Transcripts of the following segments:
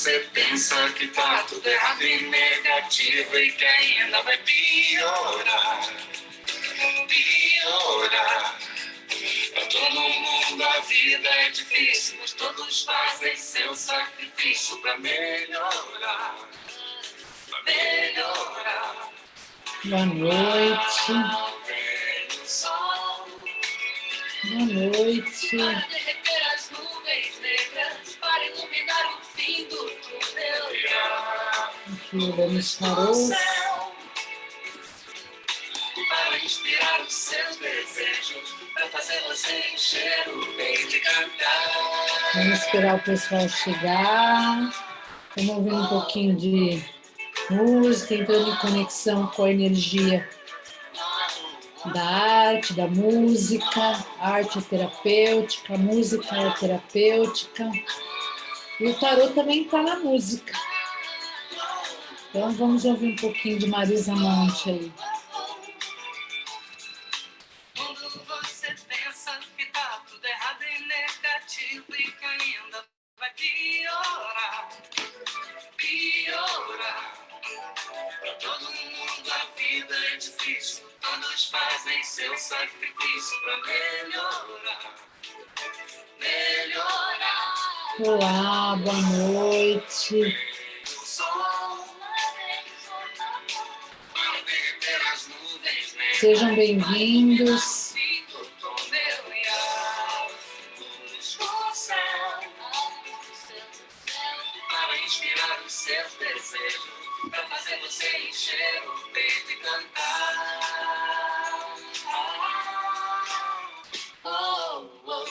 você pensa que tá tudo errado e negativo e que ainda vai piorar, piorar. Pra todo mundo a vida é difícil, mas todos fazem seu sacrifício pra melhorar, pra melhorar. Boa noite. Boa noite. Para derreter as nuvens negras, para iluminar o fim do túnel. Aqui o Denis Tarô. Para inspirar os seus desejos, para fazer você encher o peito e cantar. Vamos esperar o pessoal chegar. Vamos ouvir um pouquinho de música, entrando em conexão com a energia da arte, da música. A arte é terapêutica, a música é terapêutica. E o tarô também está na música. Então vamos ouvir um pouquinho de Marisa Monte aí. Quando você pensa que tá tudo errado e negativo e que ainda vai piorar, piorar. Pra todo mundo a vida é difícil, todos fazem seu sacrifício pra melhorar, melhorar. Olá, boa noite. O sol para derreter as nuvens negras. Sejam bem-vindos. Para inspirar os seus desejos, para fazer você encher o peito e cantar. Oh, oh, oh,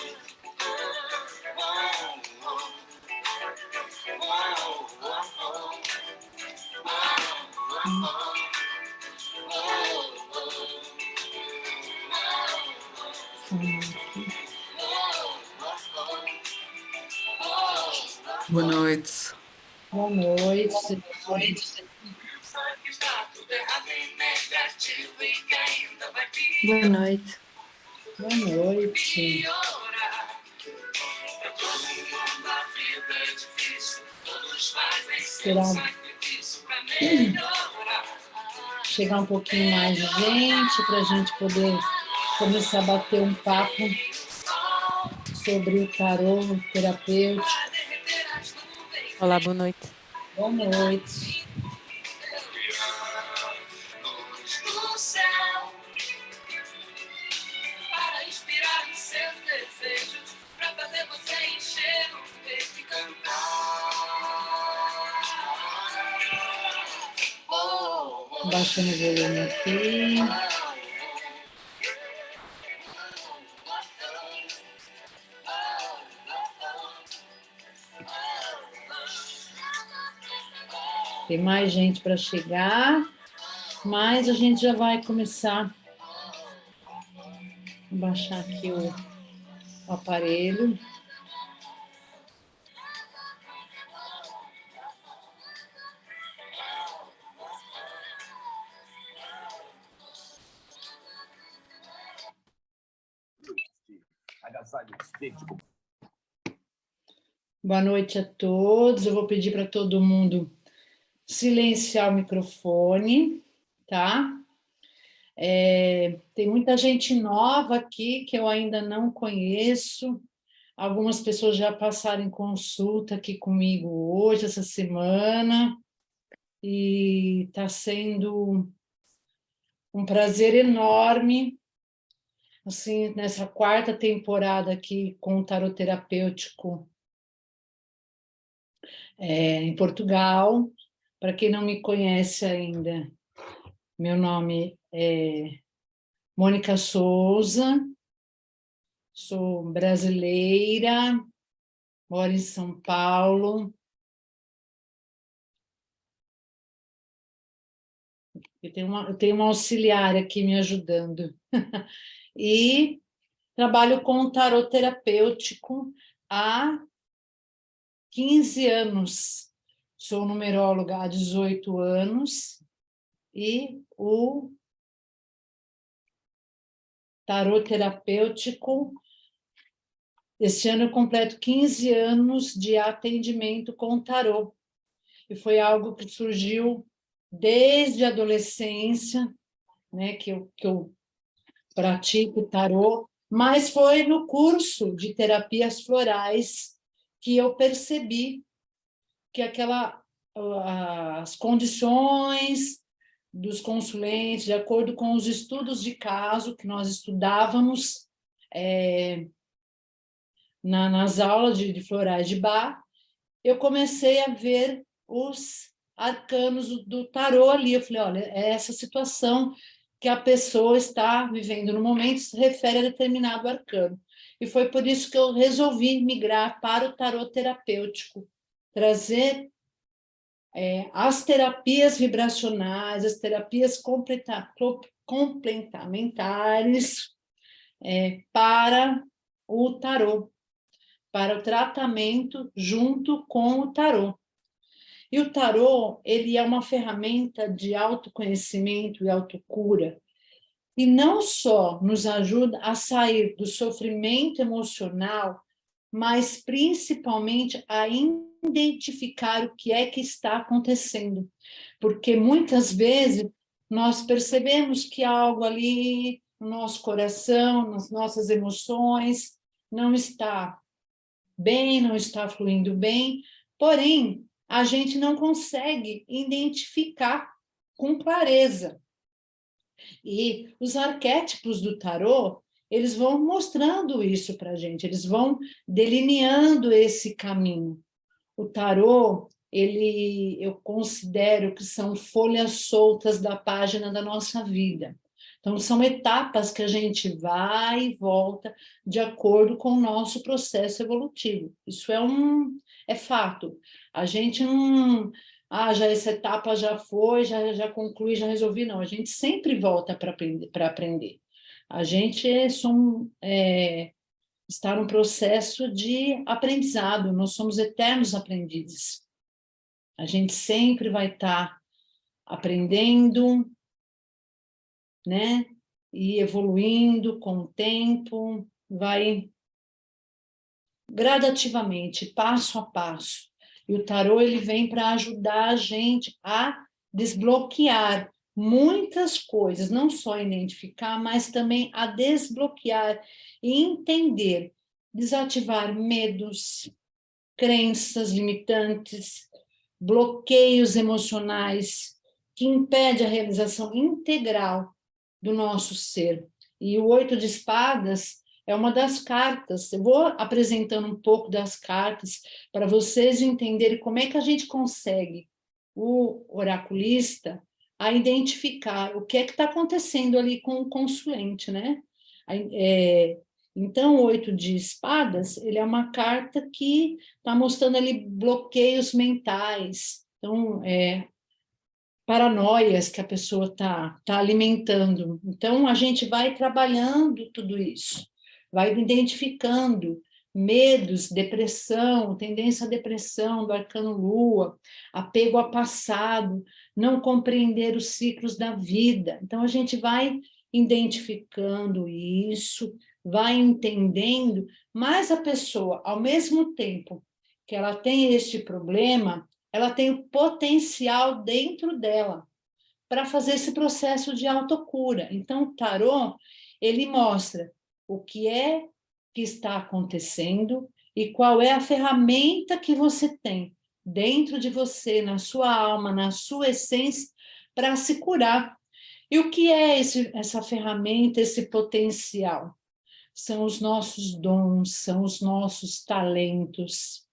Boa noite. Boa noite. Boa noite. Boa noite. Esperar chegar um pouquinho mais de gente para a gente poder começar a bater um papo sobre o tarô terapêutico. Olá, boa noite. Boa noite. Do céu, para inspirar os seus desejos, para fazer você encher o peito e cantar. Oh, oh, Baixando o volume aqui. Tem mais gente para chegar, mas a gente já vai começar. Vou baixar aqui o aparelho. Boa noite a todos. Eu vou pedir para todo mundo silenciar o microfone, tá? Tem muita gente nova aqui que eu ainda não conheço. Algumas pessoas já passaram em consulta aqui comigo hoje, essa semana, e está sendo um prazer enorme, assim, nessa quarta temporada aqui com o tarot terapêutico em Portugal. Para quem não me conhece ainda, meu nome é Mônica Souza, sou brasileira, moro em São Paulo. Eu tenho uma auxiliar aqui me ajudando. E trabalho com tarot terapêutico há 15 anos. Sou numeróloga há 18 anos e o tarot terapêutico, este ano eu completo 15 anos de atendimento com tarot. e foi algo que surgiu desde a adolescência, né, que eu pratico tarô, mas foi no curso de terapias florais que eu percebi que as condições dos consulentes, de acordo com os estudos de caso que nós estudávamos nas aulas de florais de Bach, eu comecei a ver os arcanos do tarô ali. Eu falei, olha, é essa situação que a pessoa está vivendo no momento se refere a determinado arcano. E foi por isso que eu resolvi migrar para o tarô terapêutico, trazer as terapias vibracionais, as terapias complementares para o tarô, para o tratamento junto com o tarô. E o tarô, ele é uma ferramenta de autoconhecimento e autocura, e não só nos ajuda a sair do sofrimento emocional, mas principalmente a identificar o que é que está acontecendo. Porque muitas vezes nós percebemos que algo ali no nosso coração, nas nossas emoções, não está bem, não está fluindo bem, porém, a gente não consegue identificar com clareza. E os arquétipos do tarô, eles vão mostrando isso para a gente, eles vão delineando esse caminho. O tarô, eu considero que são folhas soltas da página da nossa vida. Então, são etapas que a gente vai e volta de acordo com o nosso processo evolutivo. Isso é fato. A gente não... já essa etapa já foi, já concluí, já resolvi. Não, a gente sempre volta para aprender. A gente está num processo de aprendizado, nós somos eternos aprendizes. A gente sempre vai estar aprendendo, né? E evoluindo com o tempo, vai gradativamente, passo a passo. E o tarô, ele vem para ajudar a gente a desbloquear muitas coisas, não só identificar, mas também a desbloquear e entender, desativar medos, crenças limitantes, bloqueios emocionais que impedem a realização integral do nosso ser. E o 8 de espadas é uma das cartas. Eu vou apresentando um pouco das cartas para vocês entenderem como é que a gente consegue, o oraculista, a identificar o que é que está acontecendo ali com o consulente, né? Então, o 8 de espadas, ele é uma carta que está mostrando ali bloqueios mentais, então, paranoias que a pessoa está alimentando. Então, a gente vai trabalhando tudo isso, vai identificando medos, depressão, tendência à depressão do arcano lua, apego ao passado, não compreender os ciclos da vida. Então, a gente vai identificando isso, vai entendendo, mas a pessoa, ao mesmo tempo que ela tem este problema, ela tem o potencial dentro dela para fazer esse processo de autocura. Então, o tarô, ele mostra o que é que está acontecendo e qual é a ferramenta que você tem dentro de você, na sua alma, na sua essência, para se curar. E o que é essa ferramenta, esse potencial? São os nossos dons, são os nossos talentos,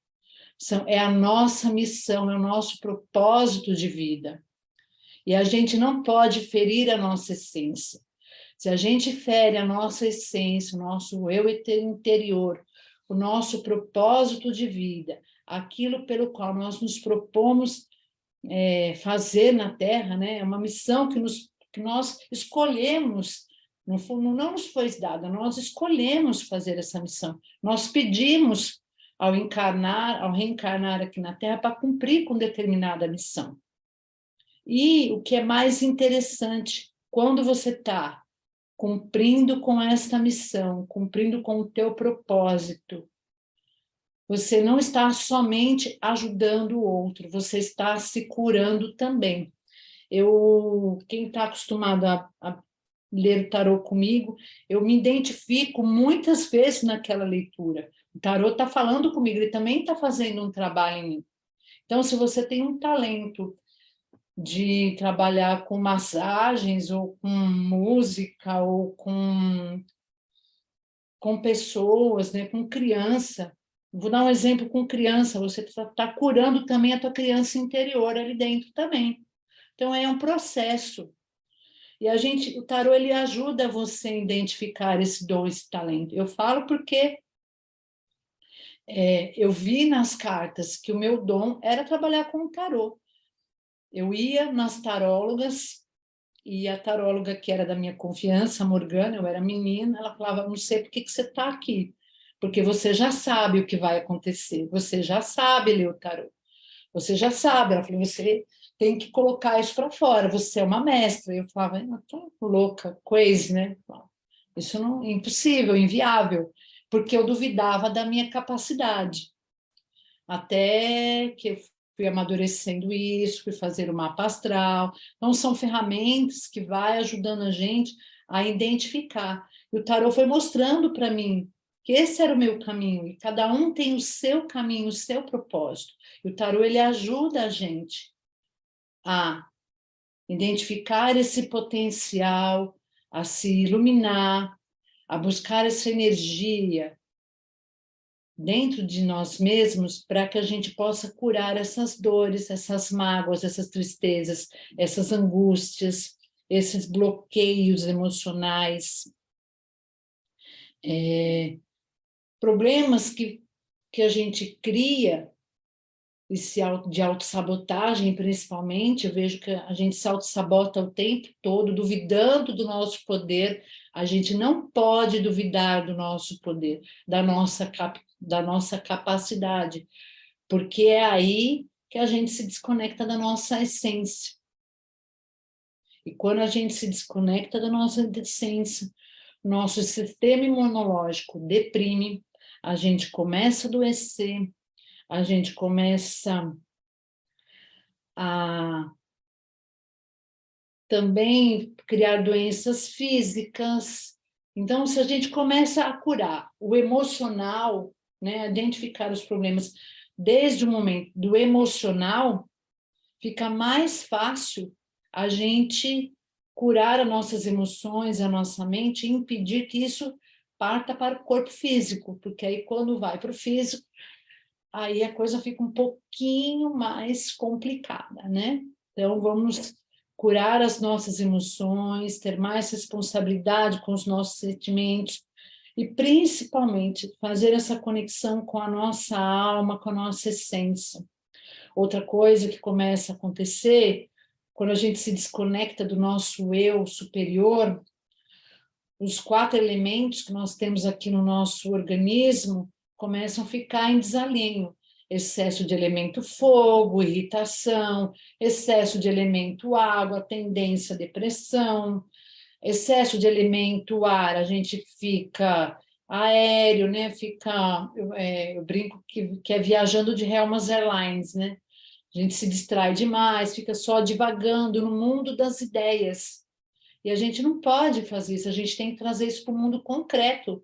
é a nossa missão, é o nosso propósito de vida. E a gente não pode ferir a nossa essência. Se a gente fere a nossa essência, o nosso eu interior, o nosso propósito de vida, aquilo pelo qual nós nos propomos fazer na Terra, né? É uma missão que nós escolhemos, não nos foi dada, nós escolhemos fazer essa missão. Nós pedimos ao reencarnar aqui na Terra para cumprir com determinada missão. E o que é mais interessante, quando você está cumprindo com esta missão, cumprindo com o teu propósito, você não está somente ajudando o outro, você está se curando também. Quem está acostumado a ler o tarô comigo, eu me identifico muitas vezes naquela leitura. O tarô está falando comigo, ele também está fazendo um trabalho em mim. Então, se você tem um talento de trabalhar com massagens, ou com música, ou com pessoas, né, com criança. Vou dar um exemplo com criança, você está curando também a tua criança interior ali dentro também. Então, é um processo. E o tarô, ele ajuda você a identificar esse dom, esse talento. Eu falo porque eu vi nas cartas que o meu dom era trabalhar com o tarô. Eu ia nas tarólogas, e a taróloga que era da minha confiança, a Morgana, eu era menina, ela falava, não sei por que você está aqui, porque você já sabe o que vai acontecer, você já sabe ler o tarô, você já sabe. Ela falou, você tem que colocar isso para fora, você é uma mestra. Eu falava, eu tô louca, crazy, né? Isso não é impossível, inviável, porque eu duvidava da minha capacidade. Até que eu fui amadurecendo isso, fui fazer o mapa astral. Então, são ferramentas que vai ajudando a gente a identificar. E o tarô foi mostrando para mim que esse era o meu caminho, e cada um tem o seu caminho, o seu propósito. E o tarô, ele ajuda a gente a identificar esse potencial, a se iluminar, a buscar essa energia dentro de nós mesmos, para que a gente possa curar essas dores, essas mágoas, essas tristezas, essas angústias, esses bloqueios emocionais, problemas que a gente cria, de autossabotagem, principalmente. Eu vejo que a gente se autossabota o tempo todo, duvidando do nosso poder. A gente não pode duvidar do nosso poder, da nossa capacidade, porque é aí que a gente se desconecta da nossa essência. E quando a gente se desconecta da nossa essência, nosso sistema imunológico deprime, a gente começa a adoecer, a gente começa a também criar doenças físicas. Então, se a gente começa a curar o emocional, né, identificar os problemas desde o momento do emocional, fica mais fácil a gente curar as nossas emoções, a nossa mente, e impedir que isso parta para o corpo físico, porque aí quando vai para o físico, aí a coisa fica um pouquinho mais complicada, né? Então, vamos curar as nossas emoções, ter mais responsabilidade com os nossos sentimentos e, principalmente, fazer essa conexão com a nossa alma, com a nossa essência. Outra coisa que começa a acontecer, quando a gente se desconecta do nosso eu superior, os 4 elementos que nós temos aqui no nosso organismo começam a ficar em desalinho. Excesso de elemento fogo, irritação, excesso de elemento água, tendência à depressão, excesso de elemento ar, a gente fica aéreo, né? Eu brinco que é viajando de Helmas Airlines, né? A gente se distrai demais, fica só divagando no mundo das ideias. E a gente não pode fazer isso, a gente tem que trazer isso para o mundo concreto.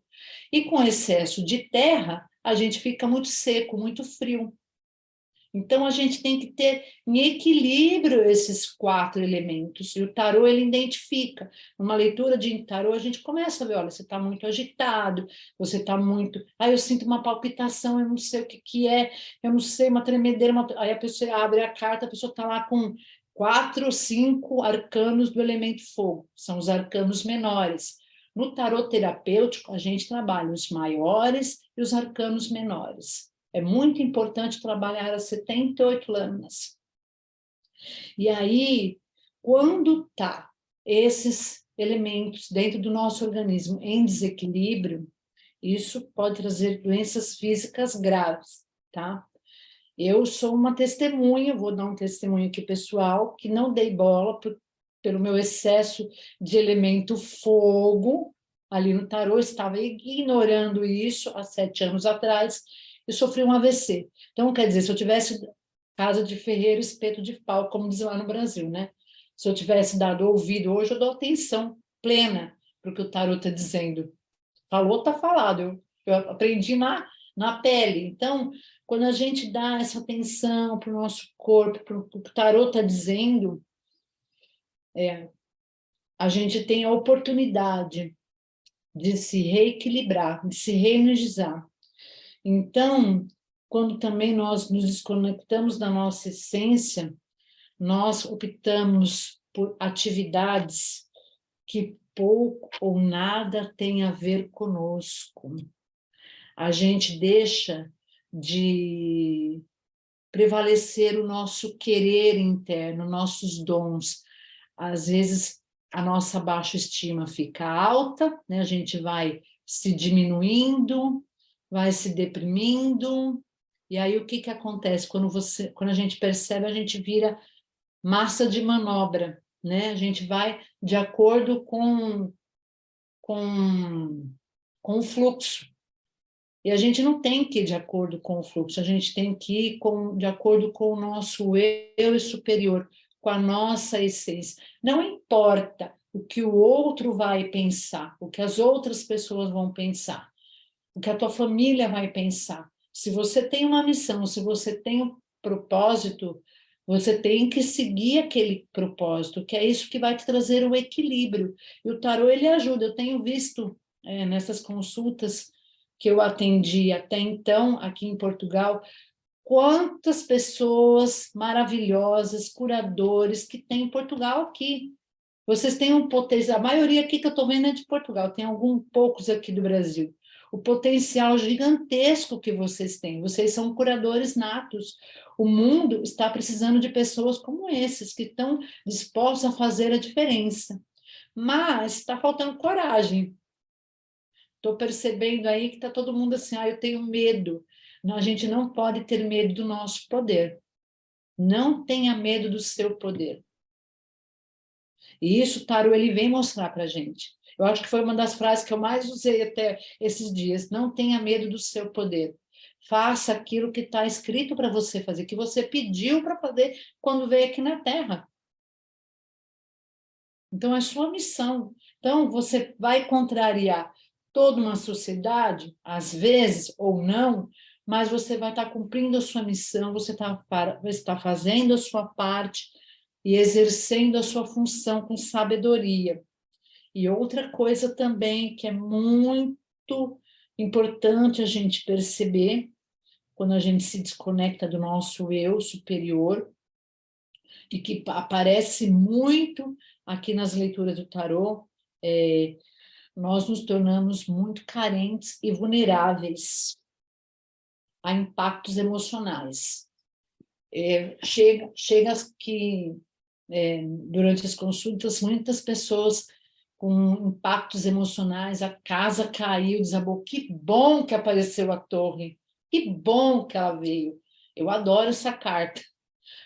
E com excesso de terra, a gente fica muito seco, muito frio. Então, a gente tem que ter em equilíbrio esses 4 elementos. E o tarô, ele identifica. Numa leitura de tarô, a gente começa a ver, olha, você está muito agitado, você está muito... eu sinto uma palpitação, eu não sei o que é, eu não sei, uma tremedeira. Aí a pessoa abre a carta, a pessoa está lá com 4 ou 5 arcanos do elemento fogo. São os arcanos menores. No tarô terapêutico, a gente trabalha os maiores e os arcanos menores. É muito importante trabalhar as 78 lâminas. E aí, quando está esses elementos dentro do nosso organismo em desequilíbrio, isso pode trazer doenças físicas graves, tá? Eu sou uma testemunha, vou dar um testemunho aqui pessoal, que não dei bola pelo meu excesso de elemento fogo ali no tarô, estava ignorando isso há 7 anos atrás, e sofri um AVC. Então, quer dizer, se eu tivesse casa de ferreiro, espeto de pau, como diz lá no Brasil, né? Se eu tivesse dado ouvido hoje, eu dou atenção plena para o que o tarot está dizendo. Falou, está falado. Eu aprendi na pele. Então, quando a gente dá essa atenção para o nosso corpo, para o que o tarot está dizendo, a gente tem a oportunidade de se reequilibrar, de se reenergizar. Então, quando também nós nos desconectamos da nossa essência, nós optamos por atividades que pouco ou nada tem a ver conosco. A gente deixa de prevalecer o nosso querer interno, nossos dons. Às vezes, a nossa baixa estima fica alta, né? A gente vai se diminuindo, vai se deprimindo, e aí o que acontece? Quando a gente percebe, a gente vira massa de manobra, né? A gente vai de acordo com o fluxo. E a gente não tem que ir de acordo com o fluxo, a gente tem que ir de acordo com o nosso eu superior, com a nossa essência. Não importa o que o outro vai pensar, o que as outras pessoas vão pensar, o que a tua família vai pensar. Se você tem uma missão, se você tem um propósito, você tem que seguir aquele propósito, que é isso que vai te trazer o equilíbrio. E o tarô, ele ajuda. Eu tenho visto nessas consultas que eu atendi até então, aqui em Portugal, quantas pessoas maravilhosas, curadores que tem em Portugal aqui. Vocês têm um potencial, a maioria aqui que eu estou vendo é de Portugal, tem alguns poucos aqui do Brasil. O potencial gigantesco que vocês têm, vocês são curadores natos. O mundo está precisando de pessoas como esses, que estão dispostos a fazer a diferença. Mas está faltando coragem. Estou percebendo aí que está todo mundo assim, eu tenho medo. Não, a gente não pode ter medo do nosso poder. Não tenha medo do seu poder. E isso o tarô ele vem mostrar para a gente. Eu acho que foi uma das frases que eu mais usei até esses dias. Não tenha medo do seu poder. Faça aquilo que está escrito para você fazer, que você pediu para fazer quando veio aqui na Terra. Então, é sua missão. Então, você vai contrariar toda uma sociedade, às vezes, ou não, mas você vai estar cumprindo a sua missão, você está fazendo a sua parte e exercendo a sua função com sabedoria. E outra coisa também que é muito importante a gente perceber, quando a gente se desconecta do nosso eu superior, e que aparece muito aqui nas leituras do tarô, nós nos tornamos muito carentes e vulneráveis a impactos emocionais. Chega que, durante as consultas, muitas pessoas com impactos emocionais, a casa caiu, desabou. Que bom que apareceu a torre, que bom que ela veio. Eu adoro essa carta,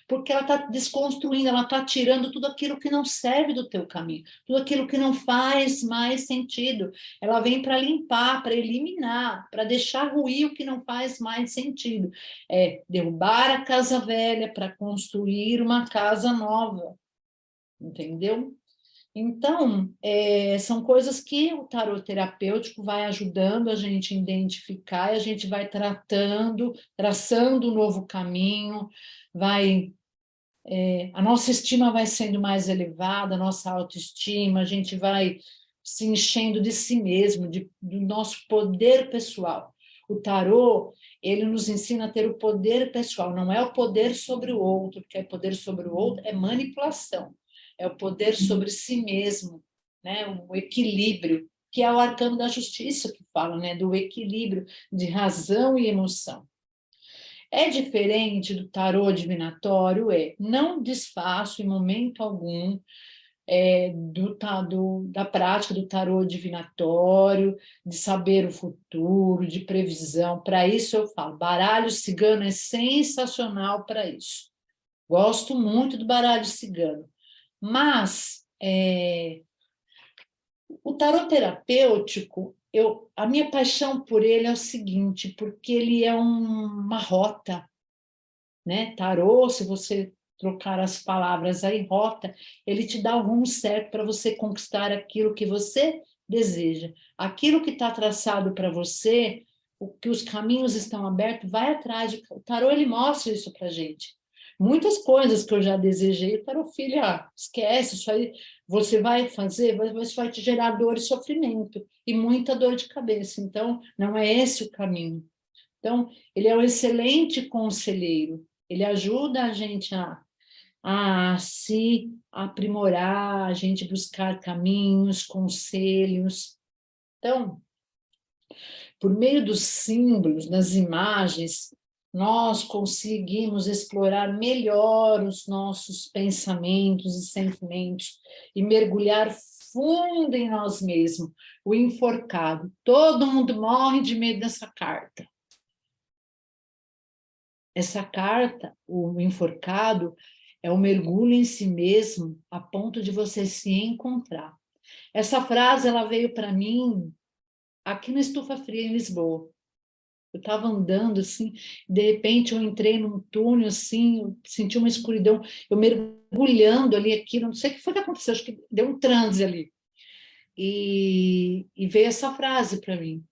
porque ela está desconstruindo, ela está tirando tudo aquilo que não serve do teu caminho, tudo aquilo que não faz mais sentido. Ela vem para limpar, para eliminar, para deixar ruir o que não faz mais sentido. É derrubar a casa velha para construir uma casa nova, entendeu? Então, são coisas que o tarot terapêutico vai ajudando a gente a identificar, e a gente vai traçando um novo caminho, a nossa estima vai sendo mais elevada, a nossa autoestima, a gente vai se enchendo de si mesmo, do nosso poder pessoal. O tarô, ele nos ensina a ter o poder pessoal, não é o poder sobre o outro, porque o poder sobre o outro é manipulação, é o poder sobre si mesmo, né? O equilíbrio, que é o arcano da justiça que fala, né? Do equilíbrio de razão e emoção. É diferente do tarô divinatório, não desfaço em momento algum da prática do tarô divinatório, de saber o futuro, de previsão. Para isso eu falo, baralho cigano é sensacional para isso. Gosto muito do baralho cigano. Mas o tarot terapêutico, a minha paixão por ele é o seguinte, porque ele é uma rota, né? Tarô, se você trocar as palavras aí, rota, ele te dá o rumo certo para você conquistar aquilo que você deseja. Aquilo que está traçado para você, o que os caminhos estão abertos, vai atrás. O tarô, ele mostra isso para gente. Muitas coisas que eu já desejei, o tarô, filha, esquece, isso aí você vai fazer, isso vai te gerar dor e sofrimento, e muita dor de cabeça. Então, não é esse o caminho. Então, ele é um excelente conselheiro. Ele ajuda a gente a se aprimorar, a gente buscar caminhos, conselhos. Então, por meio dos símbolos, das imagens, nós conseguimos explorar melhor os nossos pensamentos e sentimentos e mergulhar fundo em nós mesmos. O enforcado. Todo mundo morre de medo dessa carta. Essa carta, o enforcado, é o mergulho em si mesmo a ponto de você se encontrar. Essa frase, ela veio para mim aqui na Estufa Fria, em Lisboa. Eu estava andando, assim, de repente eu entrei num túnel, assim, eu senti uma escuridão, eu mergulhando ali, aqui, não sei o que foi que aconteceu, acho que deu um transe ali. E veio essa frase para mim: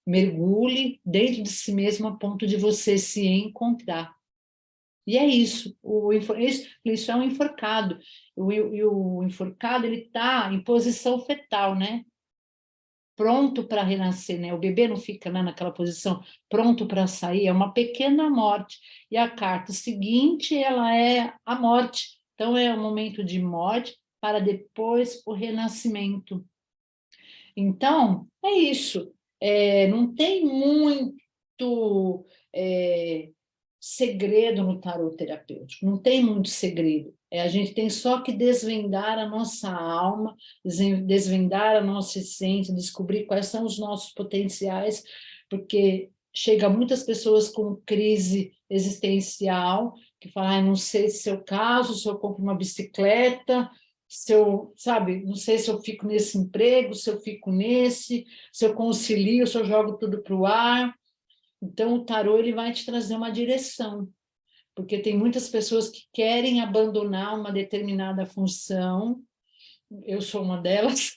mergulhe dentro de si mesmo a ponto de você se encontrar. E é isso, isso é um enforcado. O enforcado, ele está em posição fetal, né? Pronto para renascer, né? O bebê não fica, né, naquela posição, pronto para sair, é uma pequena morte. E a carta seguinte, ela é a morte. Então, é um momento de morte para depois o renascimento. Então, é isso. Não tem muito segredo no tarot terapêutico, não tem muito segredo. A gente tem só que desvendar a nossa alma, desvendar a nossa essência, descobrir quais são os nossos potenciais, porque chega muitas pessoas com crise existencial, que falam, não sei se eu caso, se eu compro uma bicicleta, se eu, sabe, não sei se eu fico nesse emprego, se eu fico nesse, se eu concilio, se eu jogo tudo para o ar. Então, o tarô, ele vai te trazer uma direção, porque tem muitas pessoas que querem abandonar uma determinada função, eu sou uma delas,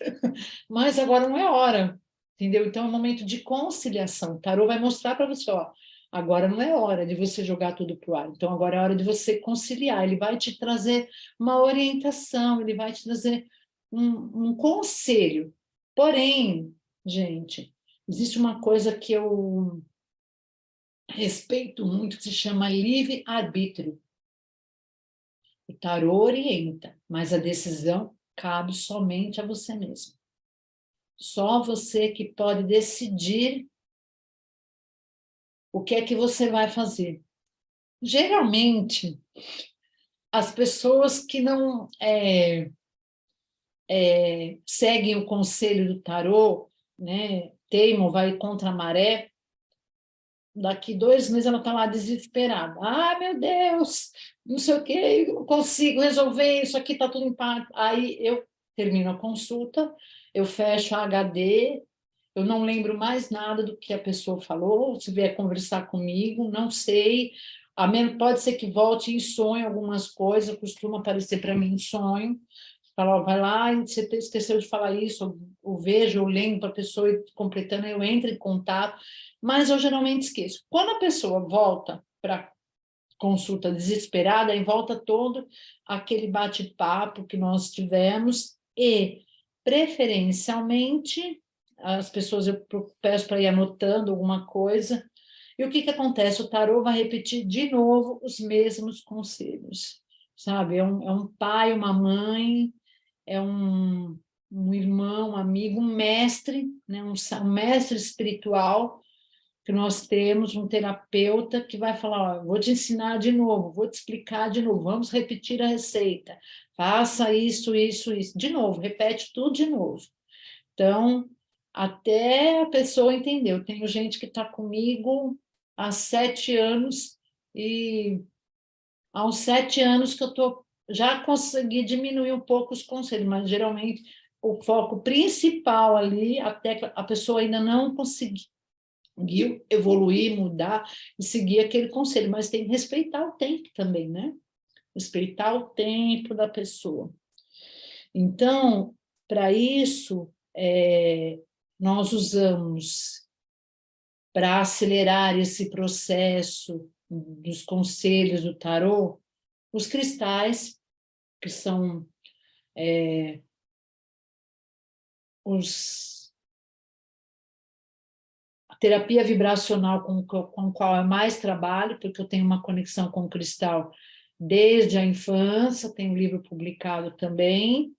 mas agora não é hora, entendeu? Então, é um momento de conciliação. O tarô vai mostrar para você, ó, agora não é hora de você jogar tudo para o ar, então agora é hora de você conciliar. Ele vai te trazer uma orientação, ele vai te trazer um conselho. Porém, gente, existe uma coisa que eu respeito muito, que se chama livre-arbítrio. O tarô orienta, mas a decisão cabe somente a você mesmo. Só você que pode decidir o que é que você vai fazer. Geralmente, as pessoas que não seguem o conselho do tarô, né, teimam, vai contra a maré, daqui 2 meses ela está lá desesperada. Ah, meu Deus, não sei o que, eu consigo resolver isso aqui, está tudo em paz. Aí eu termino a consulta, eu fecho a HD, eu não lembro mais nada do que a pessoa falou, se vier conversar comigo, não sei. Pode ser que volte em sonho algumas coisas, costuma aparecer para mim em sonho. Fala, ó, vai lá, você esqueceu de falar isso, eu vejo, eu lembro para a pessoa ir completando, eu entro em contato, mas eu geralmente esqueço. Quando a pessoa volta para consulta desesperada, aí volta todo aquele bate-papo que nós tivemos e, preferencialmente, as pessoas, eu peço para ir anotando alguma coisa, e o que acontece? O tarô vai repetir de novo os mesmos conselhos, sabe? É um pai, uma mãe, é um irmão, um amigo, um mestre, né? Um mestre espiritual que nós temos, um terapeuta que vai falar, ó, vou te ensinar de novo, vou te explicar de novo, vamos repetir a receita, faça isso, isso, isso, de novo, repete tudo de novo. Então, até a pessoa entender. Eu tenho gente que está comigo há 7 anos e há uns 7 anos que eu já consegui diminuir um pouco os conselhos, mas geralmente o foco principal ali, até que a pessoa ainda não conseguiu evoluir, mudar e seguir aquele conselho, mas tem que respeitar o tempo também, né? Respeitar o tempo da pessoa. Então, para isso, nós usamos, para acelerar esse processo dos conselhos do tarô, os cristais, que são a terapia vibracional com a qual eu mais trabalho, porque eu tenho uma conexão com o cristal desde a infância, tenho um livro publicado também,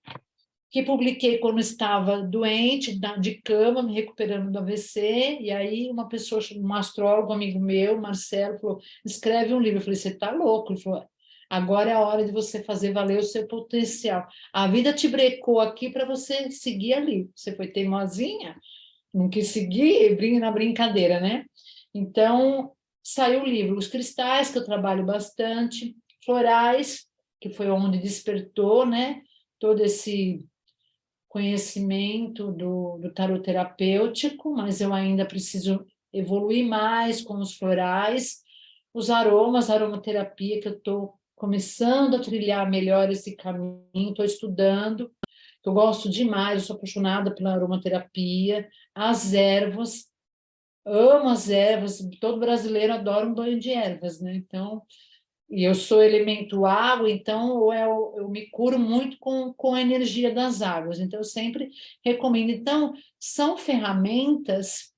que publiquei quando estava doente, de cama, me recuperando do AVC, e aí uma pessoa, um astrólogo, amigo meu, Marcelo, falou, escreve um livro. Eu falei, você está louco? Ele falou, agora é a hora de você fazer valer o seu potencial. A vida te brecou aqui para você seguir ali. Você foi teimosinha, não quis seguir, na brincadeira, né? Então, saiu o livro. Os cristais, que eu trabalho bastante, florais, que foi onde despertou, né? Todo esse conhecimento do tarot terapêutico, mas eu ainda preciso evoluir mais com os florais, os aromas, a aromaterapia, que eu estou começando a trilhar melhor esse caminho, estou estudando, eu gosto demais, eu sou apaixonada pela aromaterapia, as ervas, amo as ervas, todo brasileiro adora um banho de ervas, né? Então, e eu sou elemento água, então eu me curo muito com a energia das águas, então eu sempre recomendo. Então, são ferramentas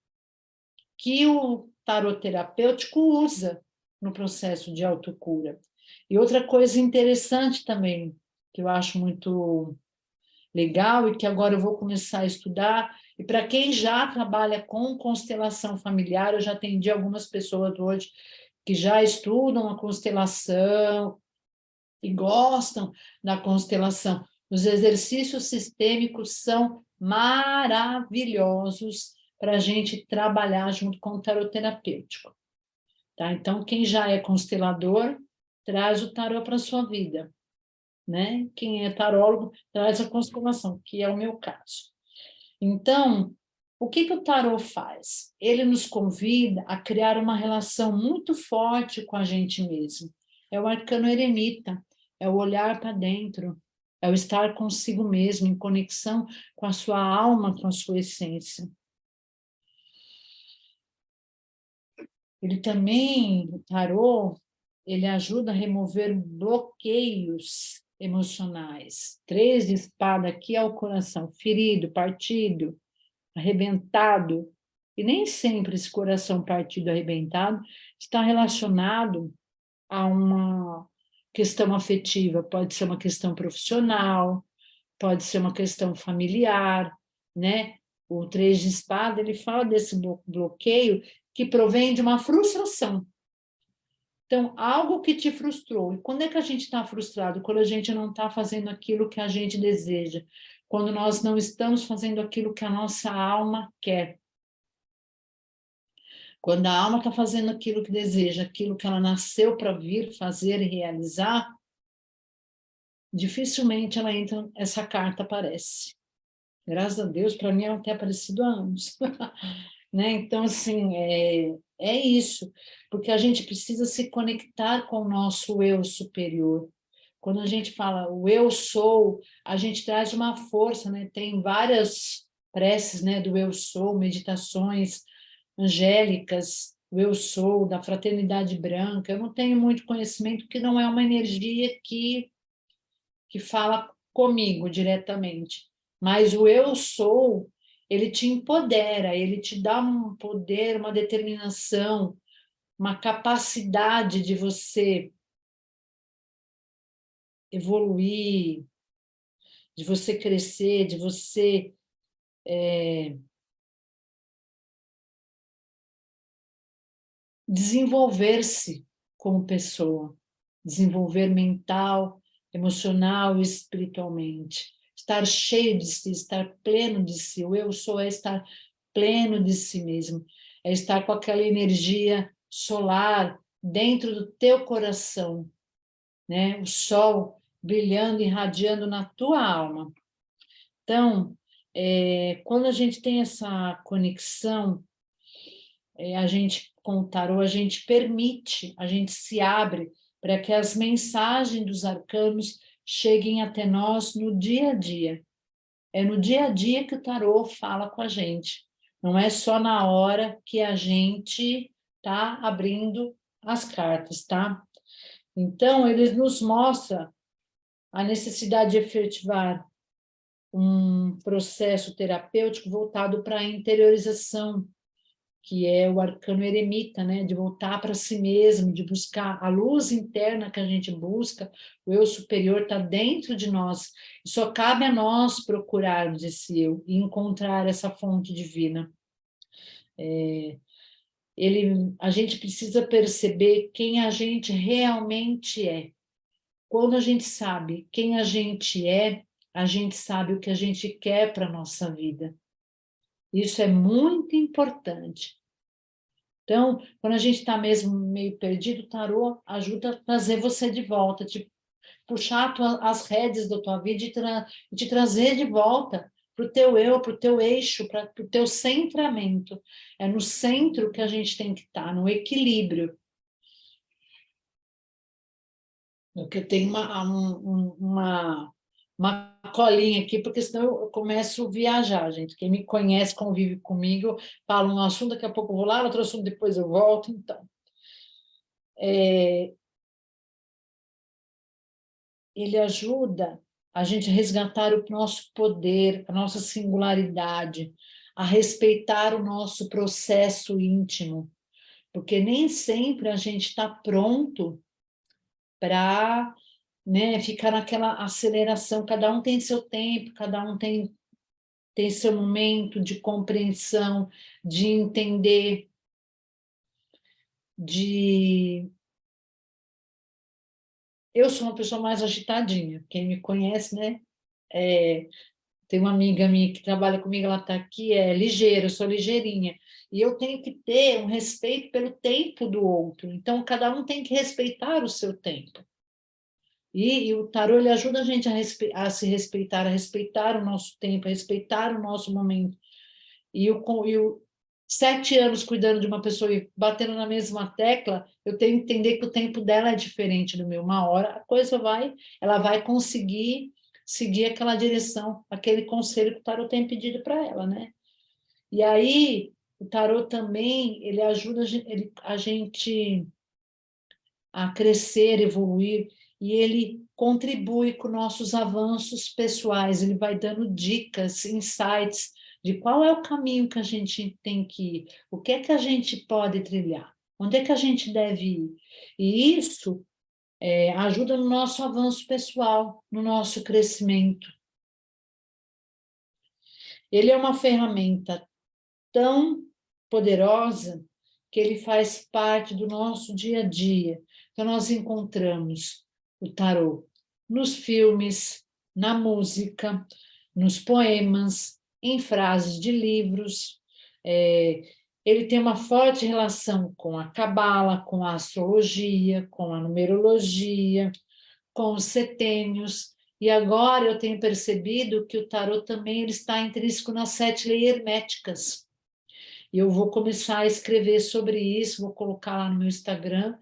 que o tarot terapêutico usa no processo de autocura. E outra coisa interessante também, que eu acho muito legal e que agora eu vou começar a estudar, e para quem já trabalha com constelação familiar, eu já atendi algumas pessoas hoje que já estudam a constelação e gostam da constelação. Os exercícios sistêmicos são maravilhosos para a gente trabalhar junto com o tarot terapêutico. Tá? Então, quem já é constelador, traz o tarot para a sua vida. Né? Quem é tarólogo, traz a constelação, que é o meu caso. Então, o que o tarot faz? Ele nos convida a criar uma relação muito forte com a gente mesmo. É o arcano eremita, é o olhar para dentro, é o estar consigo mesmo, em conexão com a sua alma, com a sua essência. Ele também, o tarot, ele ajuda a remover bloqueios emocionais. 3 de espada aqui é o coração ferido, partido, arrebentado. E nem sempre esse coração partido, arrebentado, está relacionado a uma questão afetiva. Pode ser uma questão profissional, pode ser uma questão familiar, né? O 3 de espada, ele fala desse bloqueio que provém de uma frustração. Então, algo que te frustrou. E quando é que a gente está frustrado? Quando a gente não está fazendo aquilo que a gente deseja. Quando nós não estamos fazendo aquilo que a nossa alma quer. Quando a alma está fazendo aquilo que deseja, aquilo que ela nasceu para vir fazer e realizar, dificilmente ela entra, essa carta aparece. Graças a Deus, para mim ela tem aparecido há anos. Né? Então, assim, é isso, porque a gente precisa se conectar com o nosso eu superior. Quando a gente fala o eu sou, a gente traz uma força, né? Tem várias preces, né, do eu sou, meditações angélicas, o eu sou, da fraternidade branca. Eu não tenho muito conhecimento, porque não é uma energia que fala comigo diretamente, mas o eu sou, ele te empodera, ele te dá um poder, uma determinação, uma capacidade de você evoluir, de você crescer, de você desenvolver-se como pessoa, desenvolver mental, emocional e espiritualmente, estar cheio de si, estar pleno de si. O eu sou é estar pleno de si mesmo, é estar com aquela energia solar dentro do teu coração, né? O sol brilhando, irradiando na tua alma. Então, quando a gente tem essa conexão, a gente, com o tarô, a gente permite, a gente se abre para que as mensagens dos arcanos cheguem até nós no dia a dia. É no dia a dia que o tarô fala com a gente. Não é só na hora que a gente está abrindo as cartas, tá? Então, eles nos mostram a necessidade de efetivar um processo terapêutico voltado para a interiorização, que é o arcano eremita, né? De voltar para si mesmo, de buscar a luz interna que a gente busca, o eu superior está dentro de nós, e só cabe a nós procurarmos esse eu e encontrar essa fonte divina. A gente precisa perceber quem a gente realmente é. Quando a gente sabe quem a gente sabe o que a gente quer para a nossa vida. Isso é muito importante. Então, quando a gente está mesmo meio perdido, o tarô ajuda a trazer você de volta, te puxar as rédeas da tua vida e te trazer de volta para o teu eu, para o teu eixo, para o teu centramento. É no centro que a gente tem que estar, no equilíbrio. Porque tem uma colinha aqui, porque senão eu começo a viajar, gente. Quem me conhece, convive comigo, fala um assunto, daqui a pouco eu vou lá, outro assunto, depois eu volto, então. Ele ajuda a gente a resgatar o nosso poder, a nossa singularidade, a respeitar o nosso processo íntimo, porque nem sempre a gente está pronto para, né, ficar naquela aceleração. Cada um tem seu tempo, cada um tem seu momento de compreensão, de entender, de... Eu sou uma pessoa mais agitadinha, quem me conhece, né? Tem uma amiga minha que trabalha comigo, ela está aqui, é ligeira, eu sou ligeirinha. E eu tenho que ter um respeito pelo tempo do outro. Então, cada um tem que respeitar o seu tempo. E o tarô, ele ajuda a gente a se respeitar, a respeitar o nosso tempo, a respeitar o nosso momento. E o 7 anos cuidando de uma pessoa e batendo na mesma tecla, eu tenho que entender que o tempo dela é diferente do meu. Uma hora a coisa ela vai conseguir seguir aquela direção, aquele conselho que o tarô tem pedido para ela, né? E aí, o tarô também, ele ajuda a gente a crescer, evoluir, e ele contribui com nossos avanços pessoais, ele vai dando dicas, insights de qual é o caminho que a gente tem que ir, o que é que a gente pode trilhar, onde é que a gente deve ir. E isso ajuda no nosso avanço pessoal, no nosso crescimento. Ele é uma ferramenta tão poderosa que ele faz parte do nosso dia a dia. Então, nós encontramos o tarô nos filmes, na música, nos poemas, em frases de livros. Ele tem uma forte relação com a cabala, com a astrologia, com a numerologia, com os setênios. E agora eu tenho percebido que o tarô também ele está intrínseco nas 7 leis herméticas. E eu vou começar a escrever sobre isso, vou colocar lá no meu Instagram,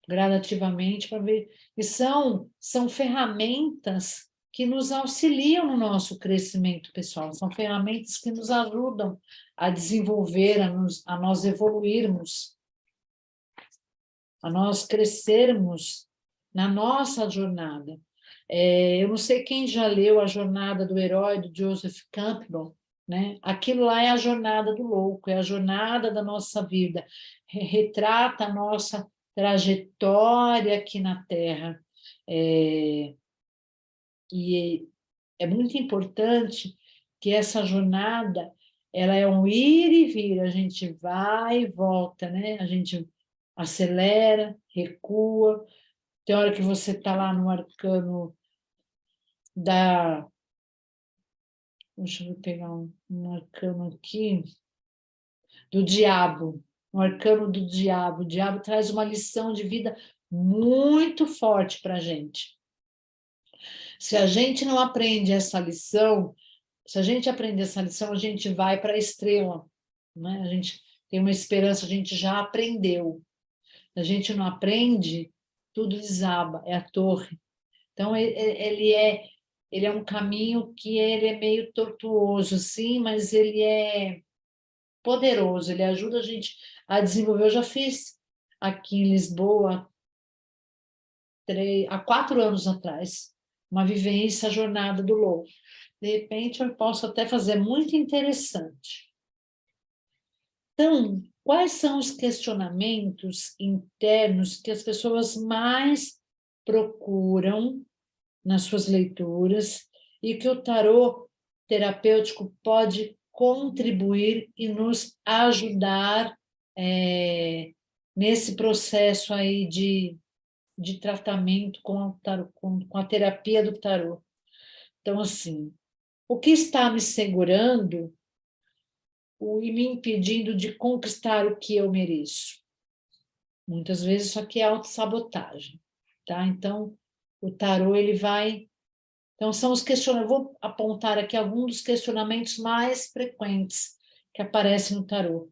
gradativamente, para ver. E são ferramentas que nos auxiliam no nosso crescimento pessoal, são ferramentas que nos ajudam a desenvolver, a nós evoluirmos, a nós crescermos na nossa jornada. Eu não sei quem já leu A Jornada do Herói, do Joseph Campbell, né? Aquilo lá é a jornada do louco, é a jornada da nossa vida, retrata a nossa trajetória aqui na Terra. E é muito importante que essa jornada ela é um ir e vir, a gente vai e volta, né? A gente acelera, recua. Tem hora que você está lá no arcano da... Deixa eu pegar um arcano aqui, do diabo, um arcano do diabo. O diabo traz uma lição de vida muito forte para a gente. Se a gente não aprende essa lição, Se a gente aprender essa lição, a gente vai para a estrela, né? A gente tem uma esperança, a gente já aprendeu. Se a gente não aprende, tudo desaba, é a torre. Então, ele é um caminho que ele é meio tortuoso, sim, mas ele é poderoso, ele ajuda a gente a desenvolver. Eu já fiz aqui em Lisboa, há 4 anos atrás, uma vivência, a jornada do lobo. De repente, eu posso até fazer muito interessante. Então, quais são os questionamentos internos que as pessoas mais procuram nas suas leituras e que o tarô terapêutico pode contribuir e nos ajudar nesse processo aí de tratamento com a terapia do tarô? Então, assim, o que está me segurando e me impedindo de conquistar o que eu mereço? Muitas vezes isso aqui é autossabotagem, tá? Então, o tarô, ele vai... Então, são os questionamentos... Eu vou apontar aqui alguns dos questionamentos mais frequentes que aparecem no tarô.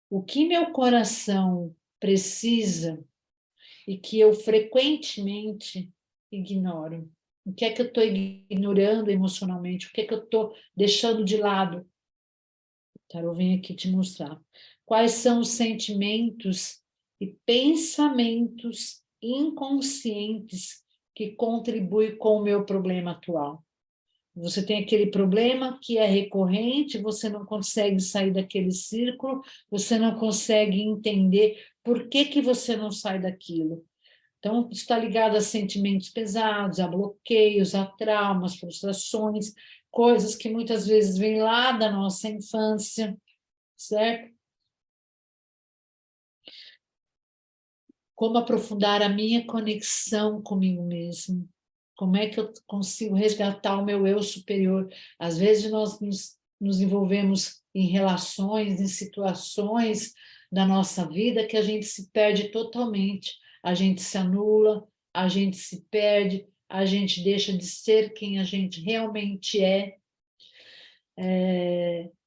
O que meu coração precisa e que eu frequentemente ignoro? O que é que eu estou ignorando emocionalmente? O que é que eu estou deixando de lado? O tarô vem aqui te mostrar. Quais são os sentimentos e pensamentos inconscientes que contribuem com o meu problema atual? Você tem aquele problema que é recorrente, você não consegue sair daquele círculo, você não consegue entender por que que você não sai daquilo. Então, está ligado a sentimentos pesados, a bloqueios, a traumas, frustrações, coisas que muitas vezes vêm lá da nossa infância, certo? Como aprofundar a minha conexão comigo mesmo? Como é que eu consigo resgatar o meu eu superior? Às vezes nós nos envolvemos em relações, em situações da nossa vida que a gente se perde totalmente. A gente se anula, a gente se perde, a gente deixa de ser quem a gente realmente é.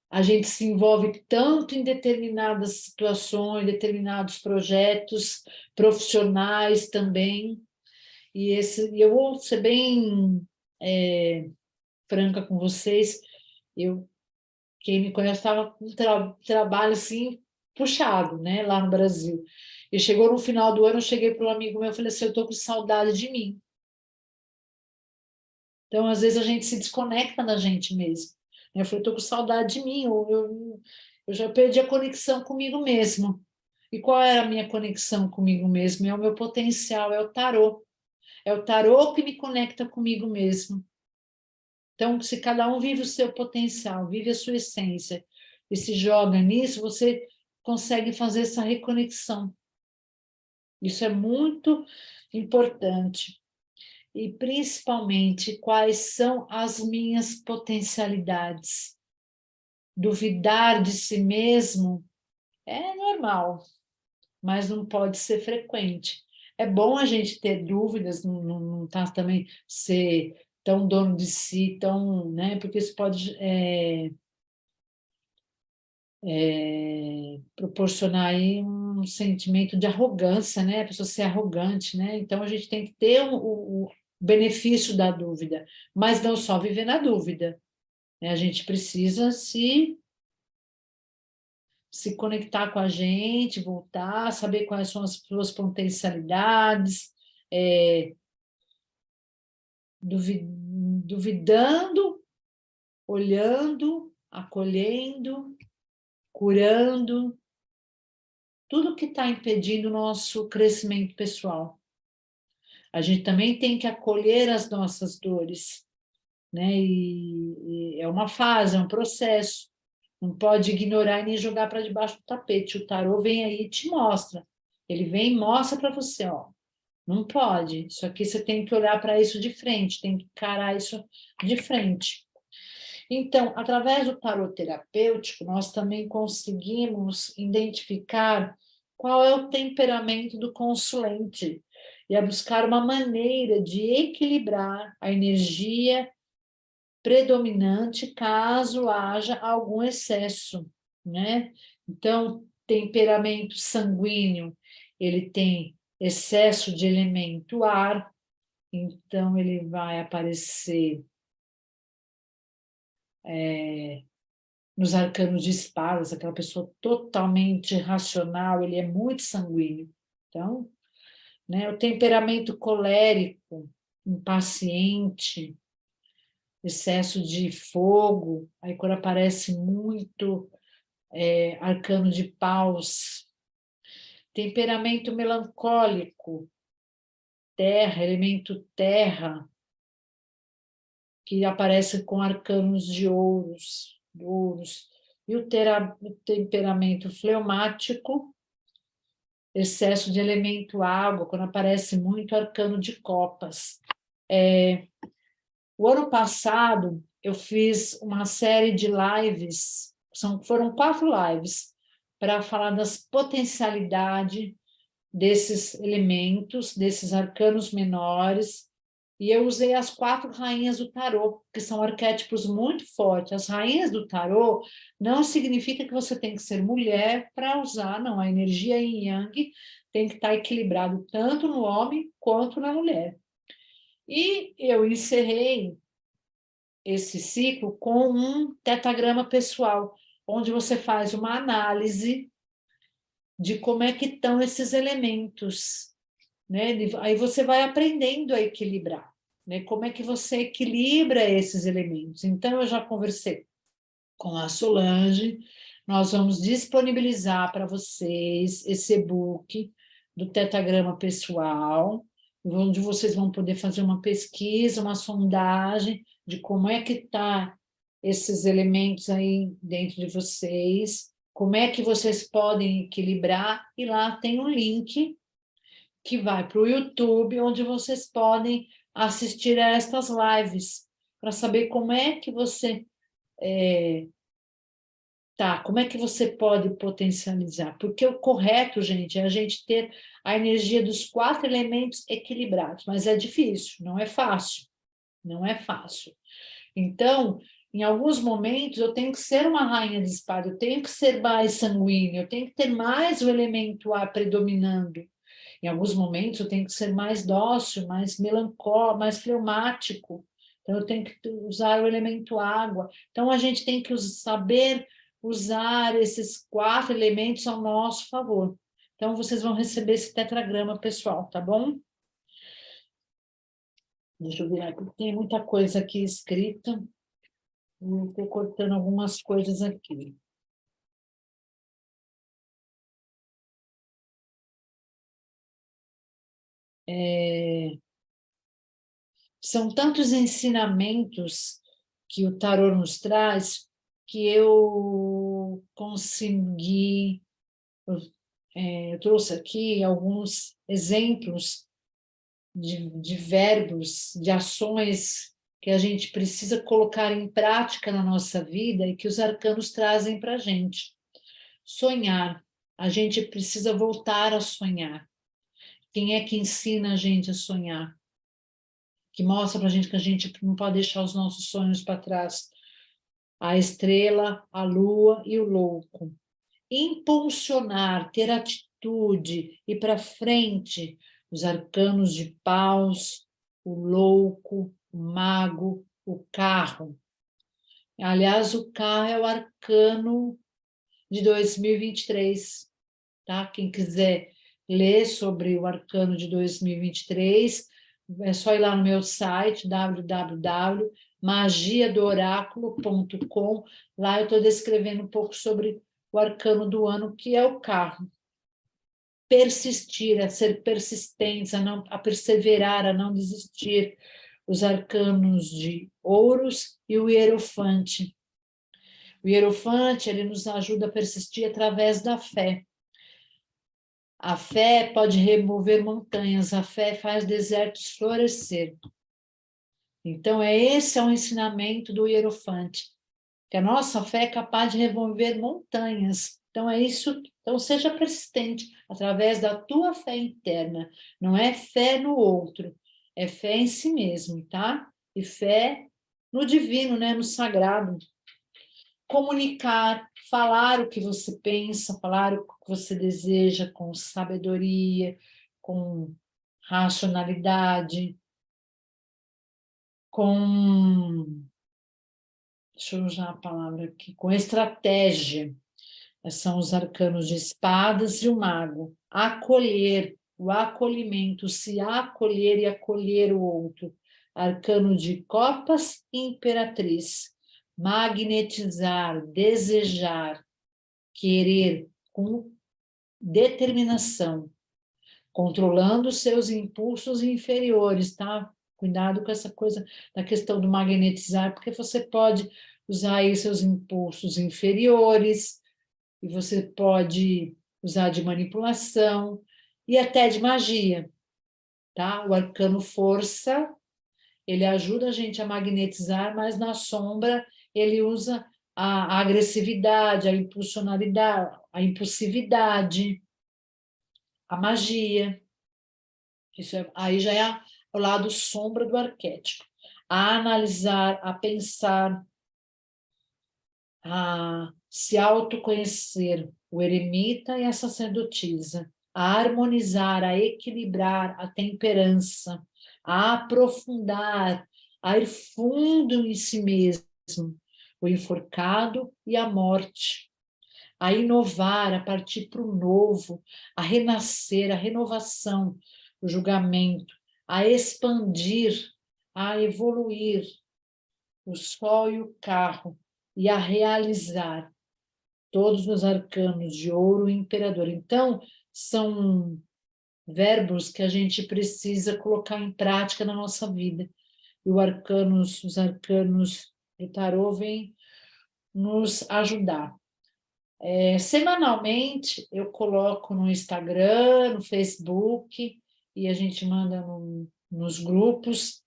A gente se envolve tanto em determinadas situações, determinados projetos profissionais também, e eu vou ser bem franca com vocês, quem me conhece estava com um trabalho assim puxado, né, lá no Brasil. E chegou no final do ano, eu cheguei para um amigo meu e falei assim, eu estou com saudade de mim. Então, às vezes, a gente se desconecta da gente mesmo. Eu falei, estou com saudade de mim, eu já perdi a conexão comigo mesmo. E qual era a minha conexão comigo mesmo? É o meu potencial, é o tarô. É o tarô que me conecta comigo mesmo. Então, se cada um vive o seu potencial, vive a sua essência, e se joga nisso, você consegue fazer essa reconexão. Isso é muito importante. E, principalmente, quais são as minhas potencialidades. Duvidar de si mesmo é normal, mas não pode ser frequente. É bom a gente ter dúvidas, não tá também ser tão dono de si, tão, né? Porque isso pode proporcionar aí um sentimento de arrogância, né? A pessoa ser arrogante, né? Então a gente tem que ter o benefício da dúvida, mas não só viver na dúvida, né? A gente precisa se conectar com a gente, voltar, saber quais são as suas potencialidades, duvidando, olhando, acolhendo, curando, tudo que está impedindo o nosso crescimento pessoal. A gente também tem que acolher as nossas dores, né? E é uma fase, é um processo. Não pode ignorar e nem jogar para debaixo do tapete. O tarô vem aí e te mostra. Ele vem e mostra para você, ó. Não pode. Isso aqui você tem que olhar para isso de frente, tem que encarar isso de frente. Então, através do tarô terapêutico, nós também conseguimos identificar qual é o temperamento do consulente e a buscar uma maneira de equilibrar a energia predominante caso haja algum excesso, né? Então, temperamento sanguíneo, ele tem excesso de elemento ar, então ele vai aparecer nos arcanos de espadas, aquela pessoa totalmente racional, ele é muito sanguíneo. Então, né, o temperamento colérico, impaciente, excesso de fogo, aí quando aparece muito arcano de paus, temperamento melancólico, terra, elemento terra, que aparece com arcanos de ouros, e o temperamento fleumático, excesso de elemento água, quando aparece muito arcano de copas. O ano passado, eu fiz uma série de lives, foram 4 lives, para falar das potencialidades desses elementos, desses arcanos menores, e eu usei as 4 rainhas do tarô, que são arquétipos muito fortes. As rainhas do tarô não significa que você tem que ser mulher para usar, não. A energia yin yang tem que estar equilibrado tanto no homem quanto na mulher. E eu encerrei esse ciclo com um tetagrama pessoal, onde você faz uma análise de como é que estão esses elementos, né? Aí você vai aprendendo a equilibrar, né? Como é que você equilibra esses elementos. Então, eu já conversei com a Solange, nós vamos disponibilizar para vocês esse e-book do tetagrama pessoal, onde vocês vão poder fazer uma pesquisa, uma sondagem de como é que está esses elementos aí dentro de vocês, como é que vocês podem equilibrar, e lá tem um link que vai para o YouTube, onde vocês podem assistir a estas lives, para saber como é que você como é que você pode potencializar? Porque o correto, gente, é a gente ter a energia dos 4 elementos equilibrados, mas é difícil, não é fácil, não é fácil. Então, em alguns momentos, eu tenho que ser uma rainha de espada, eu tenho que ser mais sanguínea, eu tenho que ter mais o elemento ar predominando. Em alguns momentos, eu tenho que ser mais dócil, mais melancólico, mais fleumático. Então, eu tenho que usar o elemento água. Então, a gente tem que saber usar esses 4 elementos ao nosso favor. Então, vocês vão receber esse tetragrama, pessoal, tá bom? Deixa eu ver aqui, tem muita coisa aqui escrita. Estou cortando algumas coisas aqui. São tantos ensinamentos que o tarô nos traz que eu consegui... eu trouxe aqui alguns exemplos de verbos, de ações que a gente precisa colocar em prática na nossa vida e que os arcanos trazem para a gente. Sonhar. A gente precisa voltar a sonhar. Quem é que ensina a gente a sonhar? Que mostra para a gente que a gente não pode deixar os nossos sonhos para trás. A estrela, a lua e o louco. Impulsionar, ter atitude, ir para frente. Os arcanos de paus, o louco, o mago, o carro. Aliás, o carro é o arcano de 2023, tá? Quem quiser ler sobre o arcano de 2023, é só ir lá no meu site, www.magiadooráculo.com. Lá eu estou descrevendo um pouco sobre o arcano do ano, que é o carro. Persistir, a ser persistente, a perseverar, a não desistir. Os arcanos de ouros e o hierofante. O hierofante, ele nos ajuda a persistir através da fé. A fé pode remover montanhas, a fé faz desertos florescer. Então, esse é o ensinamento do hierofante, que a nossa fé é capaz de remover montanhas. Então, é isso. Então, seja persistente através da tua fé interna. Não é fé no outro, é fé em si mesmo, tá? E fé no divino, né? No sagrado. Comunicar, falar o que você pensa, falar o que você deseja com sabedoria, com racionalidade, com... Deixa eu usar a palavra aqui, com estratégia. São os arcanos de espadas e o mago. Acolher, o acolhimento, se acolher e acolher o outro. Arcano de copas, imperatriz. Magnetizar, desejar, querer, com determinação. Controlando seus impulsos inferiores, tá? Cuidado com essa coisa da questão do magnetizar, porque você pode usar aí seus impulsos inferiores, e você pode usar de manipulação e até de magia, tá? O arcano força, ele ajuda a gente a magnetizar, mas na sombra ele usa a agressividade, a impulsionalidade, a impulsividade, a magia. Aí já é o lado sombra do arquétipo. A analisar, a pensar, a se autoconhecer, o eremita e a sacerdotisa, a harmonizar, a equilibrar, a temperança, a aprofundar, a ir fundo em si mesmo, o enforcado e a morte, a inovar, a partir para o novo, a renascer, a renovação, o julgamento, a expandir, a evoluir, o sol e o carro, e a realizar todos os arcanos de ouro e imperador. Então, são verbos que a gente precisa colocar em prática na nossa vida. E os arcanos do tarô vêm nos ajudar. Semanalmente, eu coloco no Instagram, no Facebook, e a gente manda nos grupos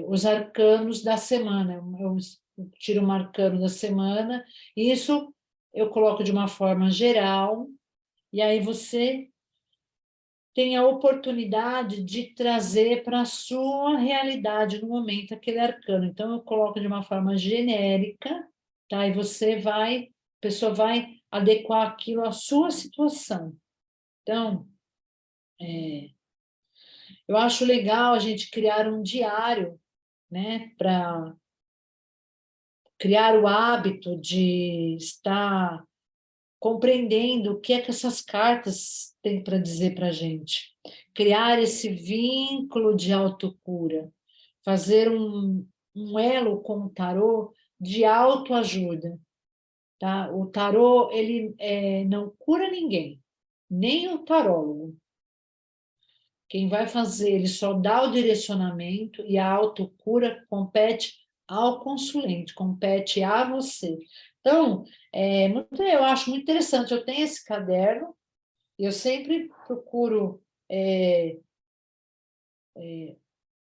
os arcanos da semana. Eu tiro um arcano da semana, e isso eu coloco de uma forma geral, e aí você tem a oportunidade de trazer para a sua realidade no momento aquele arcano. Então, eu coloco de uma forma genérica, tá? E a pessoa vai adequar aquilo à sua situação. Então, eu acho legal a gente criar um diário, né, para criar o hábito de estar compreendendo o que é que essas cartas têm para dizer para a gente. Criar esse vínculo de autocura, fazer um elo com o tarô de autoajuda. Tá? O tarô, ele não cura ninguém, nem o tarólogo. Quem vai fazer, ele só dá o direcionamento, e a autocura compete ao consulente, compete a você. Então, eu acho muito interessante. Eu tenho esse caderno, e eu sempre procuro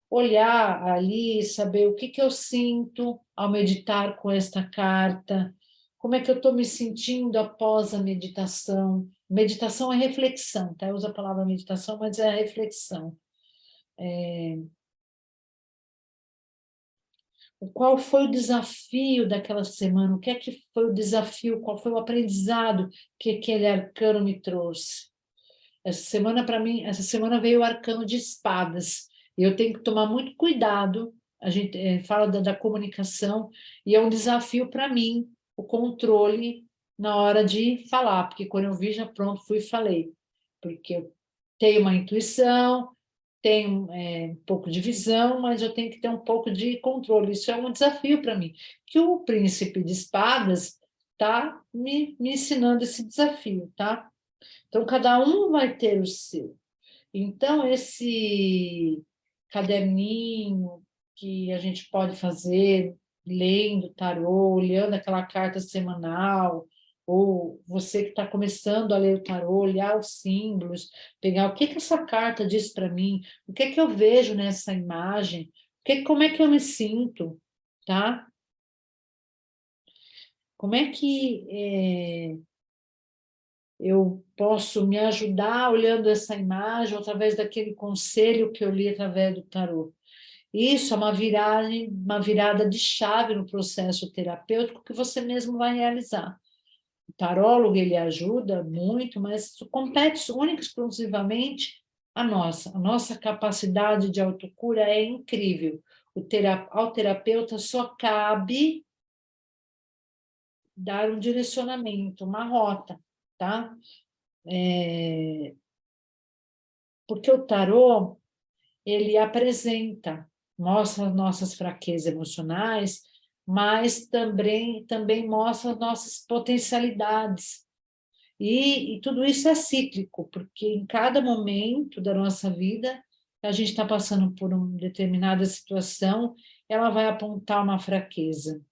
olhar ali, saber o que eu sinto ao meditar com esta carta, como é que eu estou me sentindo após a meditação. Meditação é reflexão, tá? Eu uso a palavra meditação, mas é a reflexão. Qual foi o desafio daquela semana? O que é que foi o desafio? Qual foi o aprendizado que aquele arcano me trouxe? Essa semana, para mim, essa semana veio o arcano de espadas. E eu tenho que tomar muito cuidado. A gente fala da comunicação, e é um desafio para mim o controle na hora de falar, porque quando eu vi, já pronto, fui e falei. Porque eu tenho uma intuição, tenho um pouco de visão, mas eu tenho que ter um pouco de controle. Isso é um desafio para mim. Que o príncipe de espadas está me ensinando esse desafio, tá? Então, cada um vai ter o seu. Então, esse caderninho que a gente pode fazer, lendo tarô, olhando aquela carta semanal, ou você que está começando a ler o tarô, olhar os símbolos, pegar o que essa carta diz para mim, o que eu vejo nessa imagem, como é que eu me sinto, tá? Como é que eu posso me ajudar olhando essa imagem, ou através daquele conselho que eu li através do tarô. Isso é uma virada de chave no processo terapêutico que você mesmo vai realizar. O tarólogo, ele ajuda muito, mas compete única e exclusivamente a nossa. A nossa capacidade de autocura é incrível. Ao terapeuta só cabe dar um direcionamento, uma rota, tá? Porque o tarô, ele apresenta, mostra as nossas fraquezas emocionais, mas também mostra as nossas potencialidades. E tudo isso é cíclico, porque em cada momento da nossa vida, a gente está passando por uma determinada situação, ela vai apontar uma fraqueza,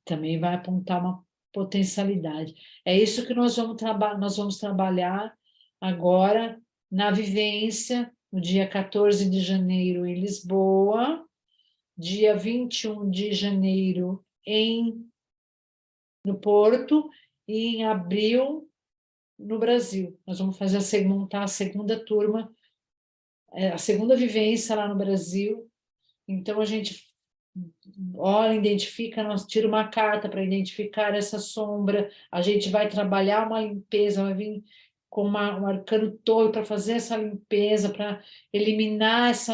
também vai apontar uma potencialidade. É isso que nós vamos trabalhar agora na vivência, no dia 14 de janeiro em Lisboa, dia 21 de janeiro no Porto, e em abril no Brasil. Nós vamos montar a segunda turma, a segunda vivência lá no Brasil. Então, a gente olha, identifica, nós tira uma carta para identificar essa sombra, a gente vai trabalhar uma limpeza, vai vir com um arcano torre para fazer essa limpeza, para eliminar esse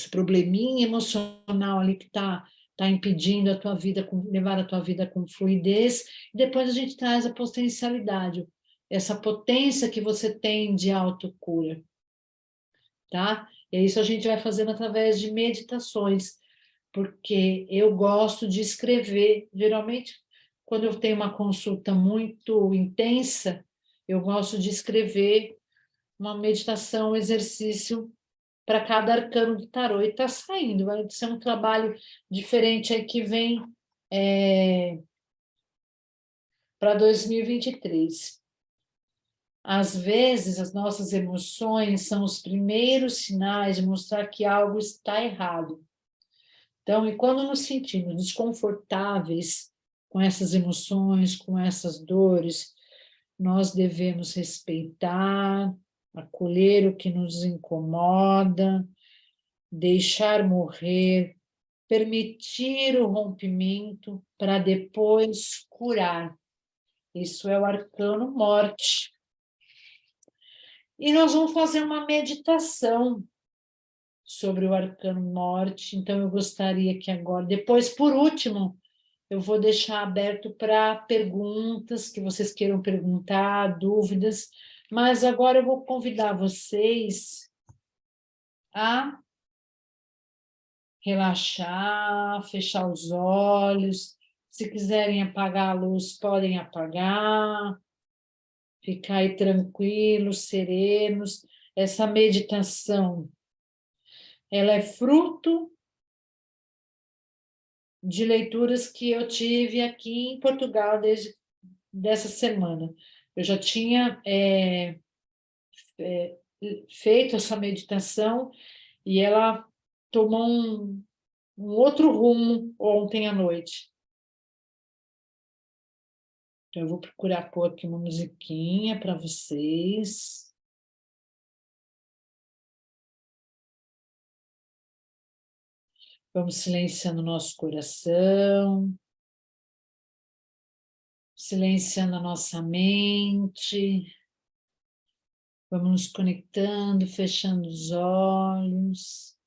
probleminha emocional ali que tá impedindo a tua vida, levar a tua vida com fluidez, e depois a gente traz a potencialidade, essa potência que você tem de autocura, tá? E isso a gente vai fazendo através de meditações, porque eu gosto de escrever, geralmente, quando eu tenho uma consulta muito intensa, eu gosto de escrever uma meditação, um exercício para cada arcano do tarô, e está saindo, vai ser um trabalho diferente aí que vem para 2023. Às vezes, as nossas emoções são os primeiros sinais de mostrar que algo está errado. Então, e quando nos sentimos desconfortáveis com essas emoções, com essas dores, nós devemos respeitar, acolher o que nos incomoda, deixar morrer, permitir o rompimento para depois curar. Isso é o arcano morte. E nós vamos fazer uma meditação sobre o arcano morte. Então, eu gostaria que agora, depois, por último, eu vou deixar aberto para perguntas que vocês queiram perguntar, dúvidas, mas agora eu vou convidar vocês a relaxar, fechar os olhos. Se quiserem apagar a luz, podem apagar, ficar aí tranquilos, serenos. Essa meditação, ela é fruto de leituras que eu tive aqui em Portugal desde dessa semana. Eu já tinha feito essa meditação e ela tomou um outro rumo ontem à noite. Então, eu vou procurar pôr aqui uma musiquinha para vocês. Vamos silenciando o nosso coração, silenciando a nossa mente. Vamos nos conectando, fechando os olhos.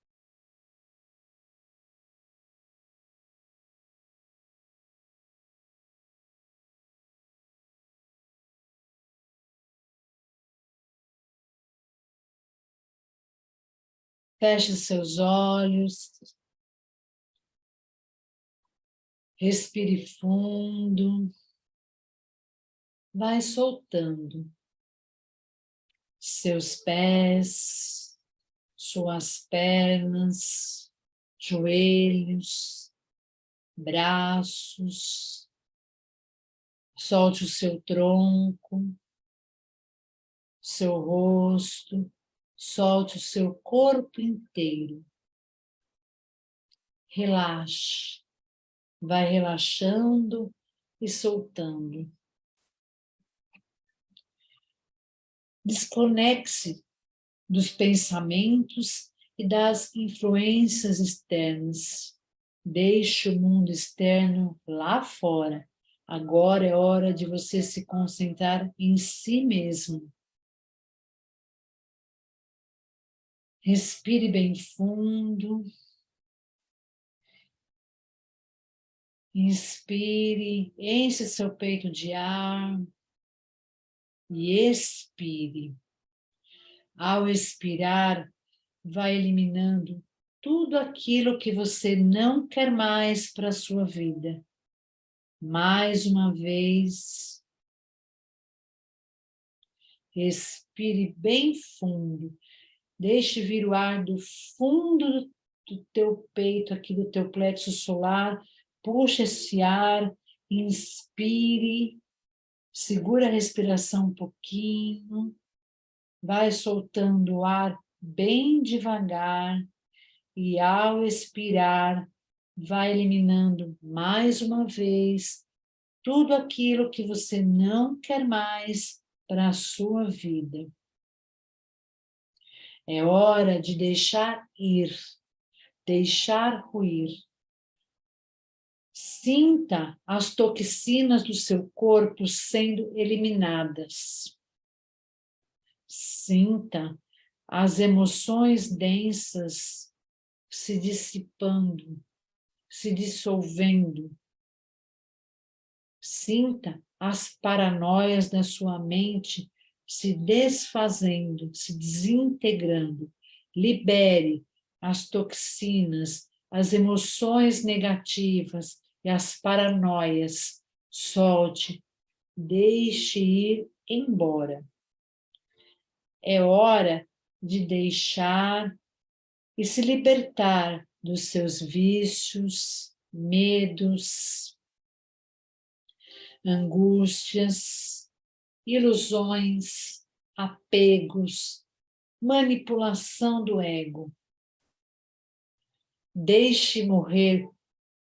Feche os seus olhos. Respire fundo. Vai soltando seus pés, suas pernas, joelhos, braços. Solte o seu tronco, seu rosto, solte o seu corpo inteiro. Relaxe, vai relaxando e soltando. Desconecte-se dos pensamentos e das influências externas. Deixe o mundo externo lá fora. Agora é hora de você se concentrar em si mesmo. Respire bem fundo. Inspire, enche seu peito de ar e expire. Ao expirar, vai eliminando tudo aquilo que você não quer mais para a sua vida. Mais uma vez, respire bem fundo. Deixe vir o ar do fundo do teu peito, aqui do teu plexo solar. Puxa esse ar, inspire, segura a respiração um pouquinho, vai soltando o ar bem devagar e ao expirar, vai eliminando mais uma vez tudo aquilo que você não quer mais para a sua vida. É hora de deixar ir, deixar ruir. Sinta as toxinas do seu corpo sendo eliminadas. Sinta as emoções densas se dissipando, se dissolvendo. Sinta as paranoias da sua mente se desfazendo, se desintegrando. Libere as toxinas, as emoções negativas e as paranoias. Solte, deixe ir embora. É hora de deixar e se libertar dos seus vícios, medos, angústias, ilusões, apegos, manipulação do ego. Deixe morrer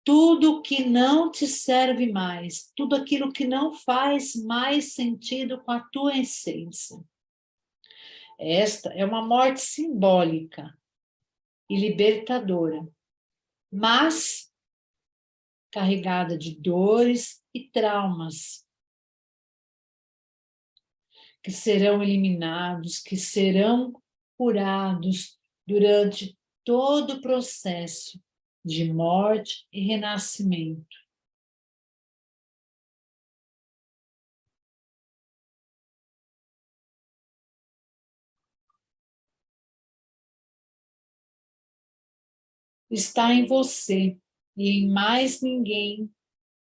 tudo que não te serve mais, tudo aquilo que não faz mais sentido com a tua essência. Esta é uma morte simbólica e libertadora, mas carregada de dores e traumas que serão eliminados, que serão curados durante todo o processo de morte e renascimento. Está em você e em mais ninguém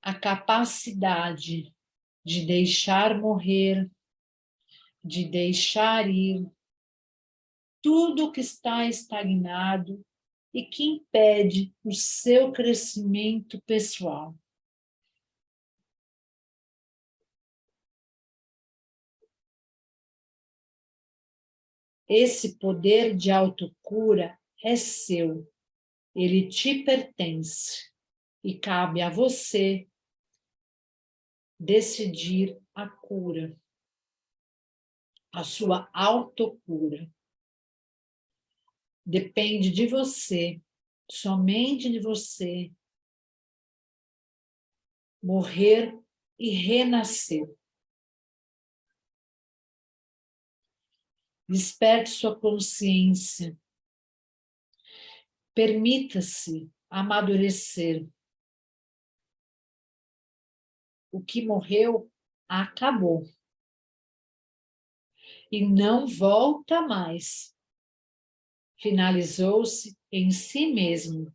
a capacidade de deixar morrer, de deixar ir tudo que está estagnado e que impede o seu crescimento pessoal. Esse poder de autocura é seu, ele te pertence e cabe a você decidir a cura, a sua autocura. Depende de você, somente de você, morrer e renascer. Desperte sua consciência. Permita-se amadurecer. O que morreu, acabou. E não volta mais. Finalizou-se em si mesmo.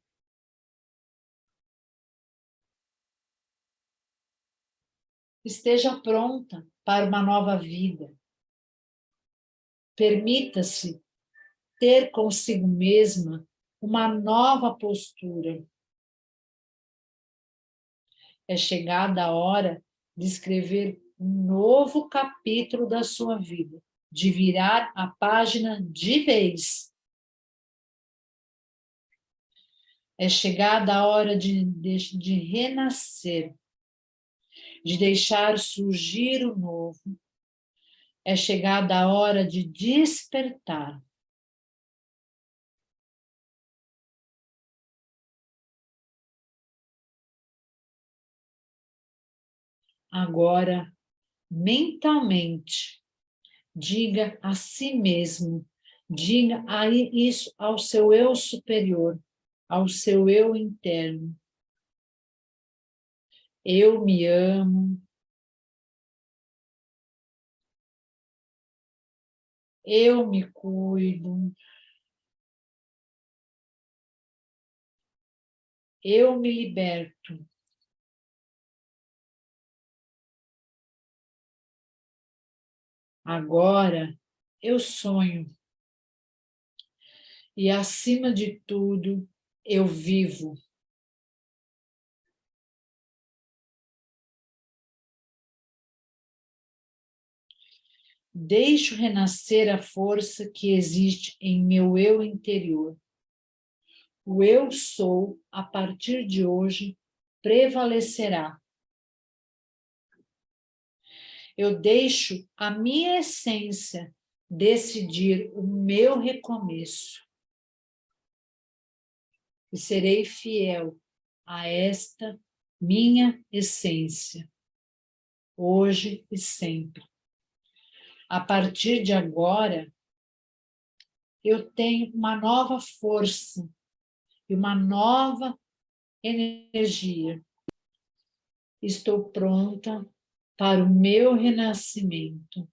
Esteja pronta para uma nova vida. Permita-se ter consigo mesma uma nova postura. É chegada a hora de escrever um novo capítulo da sua vida, de virar a página de vez. É chegada a hora de renascer, de deixar surgir o novo. É chegada a hora de despertar. agora, mentalmente, diga a si mesmo, diga isso ao seu eu superior, ao seu eu interno. Eu me amo. Eu me cuido. Eu me liberto. Agora eu sonho. E acima de tudo, eu vivo. Deixo renascer a força que existe em meu eu interior. O eu sou, a partir de hoje, prevalecerá. Eu deixo a minha essência decidir o meu recomeço. E serei fiel a esta minha essência, hoje e sempre. A partir de agora, eu tenho uma nova força e uma nova energia. Estou pronta para o meu renascimento.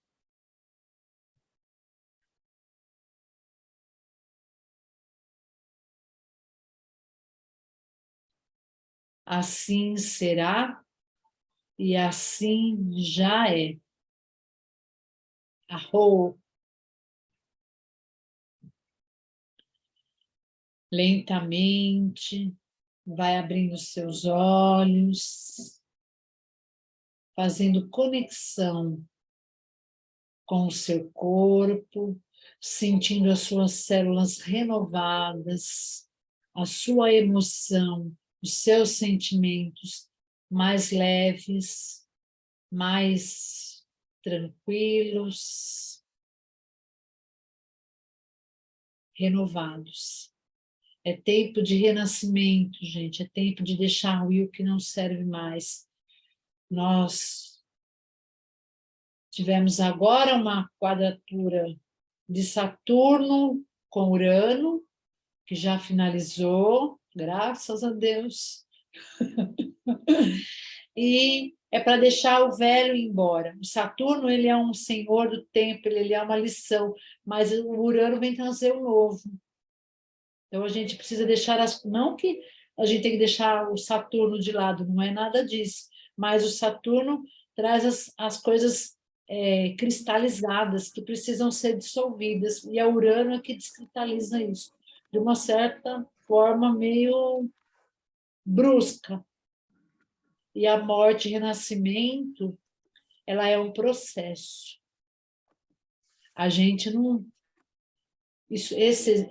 Assim será e assim já é. Arro. Lentamente, vai abrindo seus olhos, fazendo conexão com o seu corpo, sentindo as suas células renovadas, a sua emoção, os seus sentimentos mais leves, mais tranquilos, renovados. É tempo de renascimento, gente, é tempo de deixar o que não serve mais. Nós tivemos agora uma quadratura de Saturno com Urano, que já finalizou, graças a Deus. E é para deixar o velho ir embora. O Saturno, ele é um senhor do tempo, ele é uma lição, mas o Urano vem trazer o novo. Então a gente precisa deixar não que a gente tem que deixar o Saturno de lado, não é nada disso, mas o Saturno traz as coisas cristalizadas que precisam ser dissolvidas, e a Urano é que descristaliza isso, de uma certa forma meio brusca. E a morte e renascimento, ela é um processo. A gente não...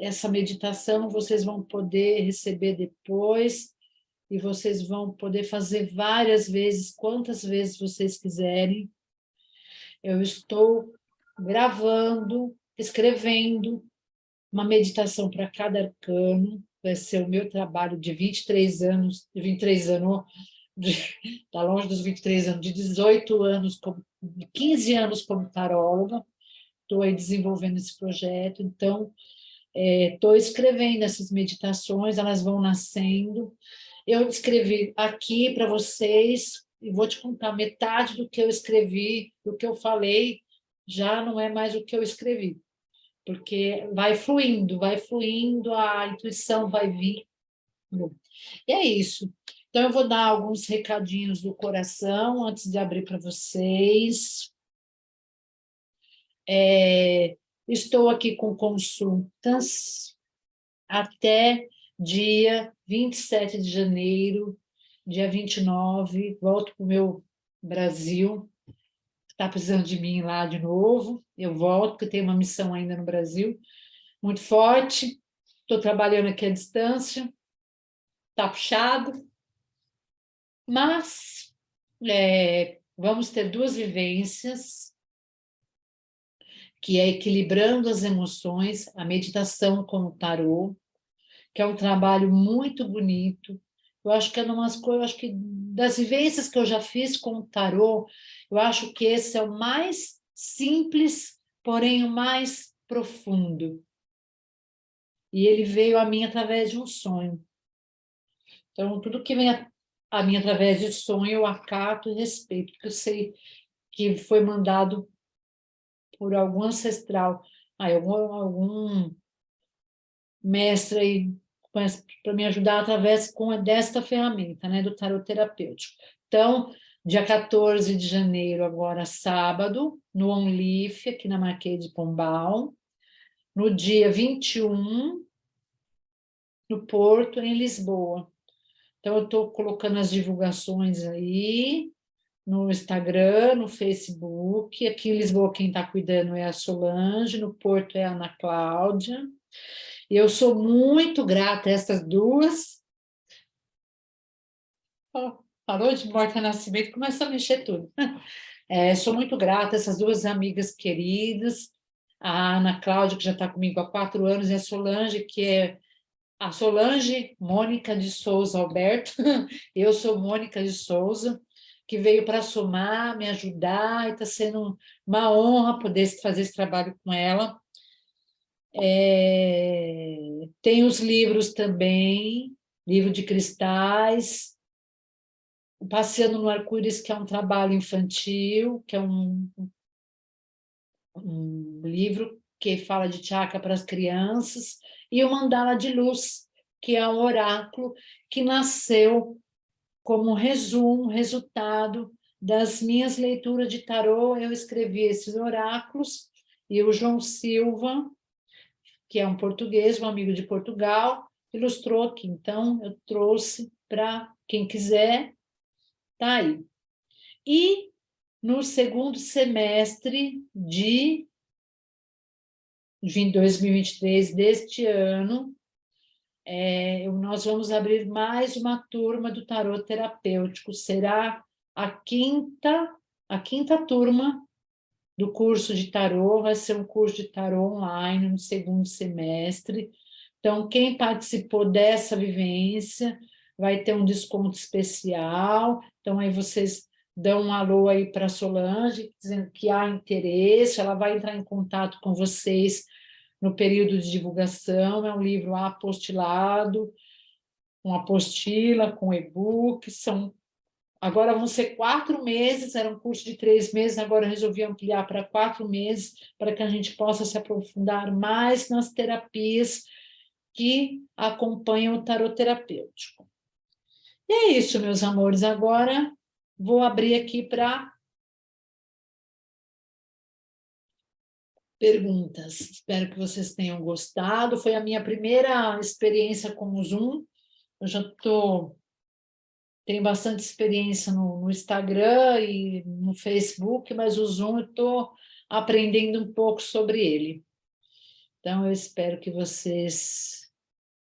essa meditação vocês vão poder receber depois, e vocês vão poder fazer várias vezes, quantas vezes vocês quiserem. Eu estou gravando, escrevendo uma meditação para cada arcano. Vai ser o meu trabalho de 23 anos, está longe dos 23 anos, de 18 anos, de 15 anos como taróloga. Estou aí desenvolvendo esse projeto, então estou escrevendo essas meditações, elas vão nascendo. Eu escrevi aqui para vocês, e vou te contar, metade do que eu escrevi, do que eu falei, já não é mais o que eu escrevi, porque vai fluindo, a intuição vai vir. E é isso. Então, eu vou dar alguns recadinhos do coração antes de abrir para vocês. Estou aqui com consultas até dia 27 de janeiro, dia 29, volto para o meu Brasil. Está precisando de mim lá de novo, eu volto, porque tenho uma missão ainda no Brasil, muito forte. Estou trabalhando aqui à distância, está puxado, mas vamos ter duas vivências, que é equilibrando as emoções, a meditação com o tarô, que é um trabalho muito bonito, Eu acho que é umas coisas, eu acho que das vivências que eu já fiz com o tarô, eu acho que esse é o mais simples, porém o mais profundo. E ele veio a mim através de um sonho. Então, tudo que vem a mim através de sonho, eu acato e respeito, porque eu sei que foi mandado por algum ancestral, algum mestre aí para me ajudar através desta ferramenta, né, do tarot terapêutico. Então, dia 14 de janeiro, agora sábado, no OnLeaf, aqui na Marquês de Pombal. No dia 21, no Porto, em Lisboa. Então, eu estou colocando as divulgações aí no Instagram, no Facebook. Aqui em Lisboa, quem está cuidando é a Solange, no Porto é a Ana Cláudia. E eu sou muito grata a essas duas. Falou de morte e nascimento, começa a mexer tudo. Sou muito grata a essas duas amigas queridas, a Ana Cláudia, que já está comigo há 4 anos, e a Solange, que é a Solange Mônica de Souza Alberto. Eu sou Mônica de Souza, que veio para somar, me ajudar, e está sendo uma honra poder fazer esse trabalho com ela. Tem os livros também, livro de cristais, o Passeando no Arco-Íris, que é um trabalho infantil, que é um livro que fala de chakra para as crianças, e o Mandala de Luz, que é um oráculo que nasceu como resumo, resultado das minhas leituras de tarô. Eu escrevi esses oráculos, e o João Silva, que é um português, um amigo de Portugal, ilustrou aqui. Então, eu trouxe para quem quiser, tá aí. E no segundo semestre de 2023 deste ano, nós vamos abrir mais uma turma do tarô terapêutico. Será a quinta turma do curso de tarô, vai ser um curso de tarô online no segundo semestre. Então, quem participou dessa vivência vai ter um desconto especial. Então, aí vocês dão um alô aí para a Solange, dizendo que há interesse, ela vai entrar em contato com vocês no período de divulgação. É um livro apostilado, uma apostila com e-book, agora vão ser 4 meses, era um curso de 3 meses, agora eu resolvi ampliar para 4 meses, para que a gente possa se aprofundar mais nas terapias que acompanham o tarot terapêutico. E é isso, meus amores. Agora vou abrir aqui para perguntas. Espero que vocês tenham gostado. Foi a minha primeira experiência com o Zoom. Eu já tenho bastante experiência no Instagram e no Facebook, mas o Zoom eu estou aprendendo um pouco sobre ele. Então, eu espero que vocês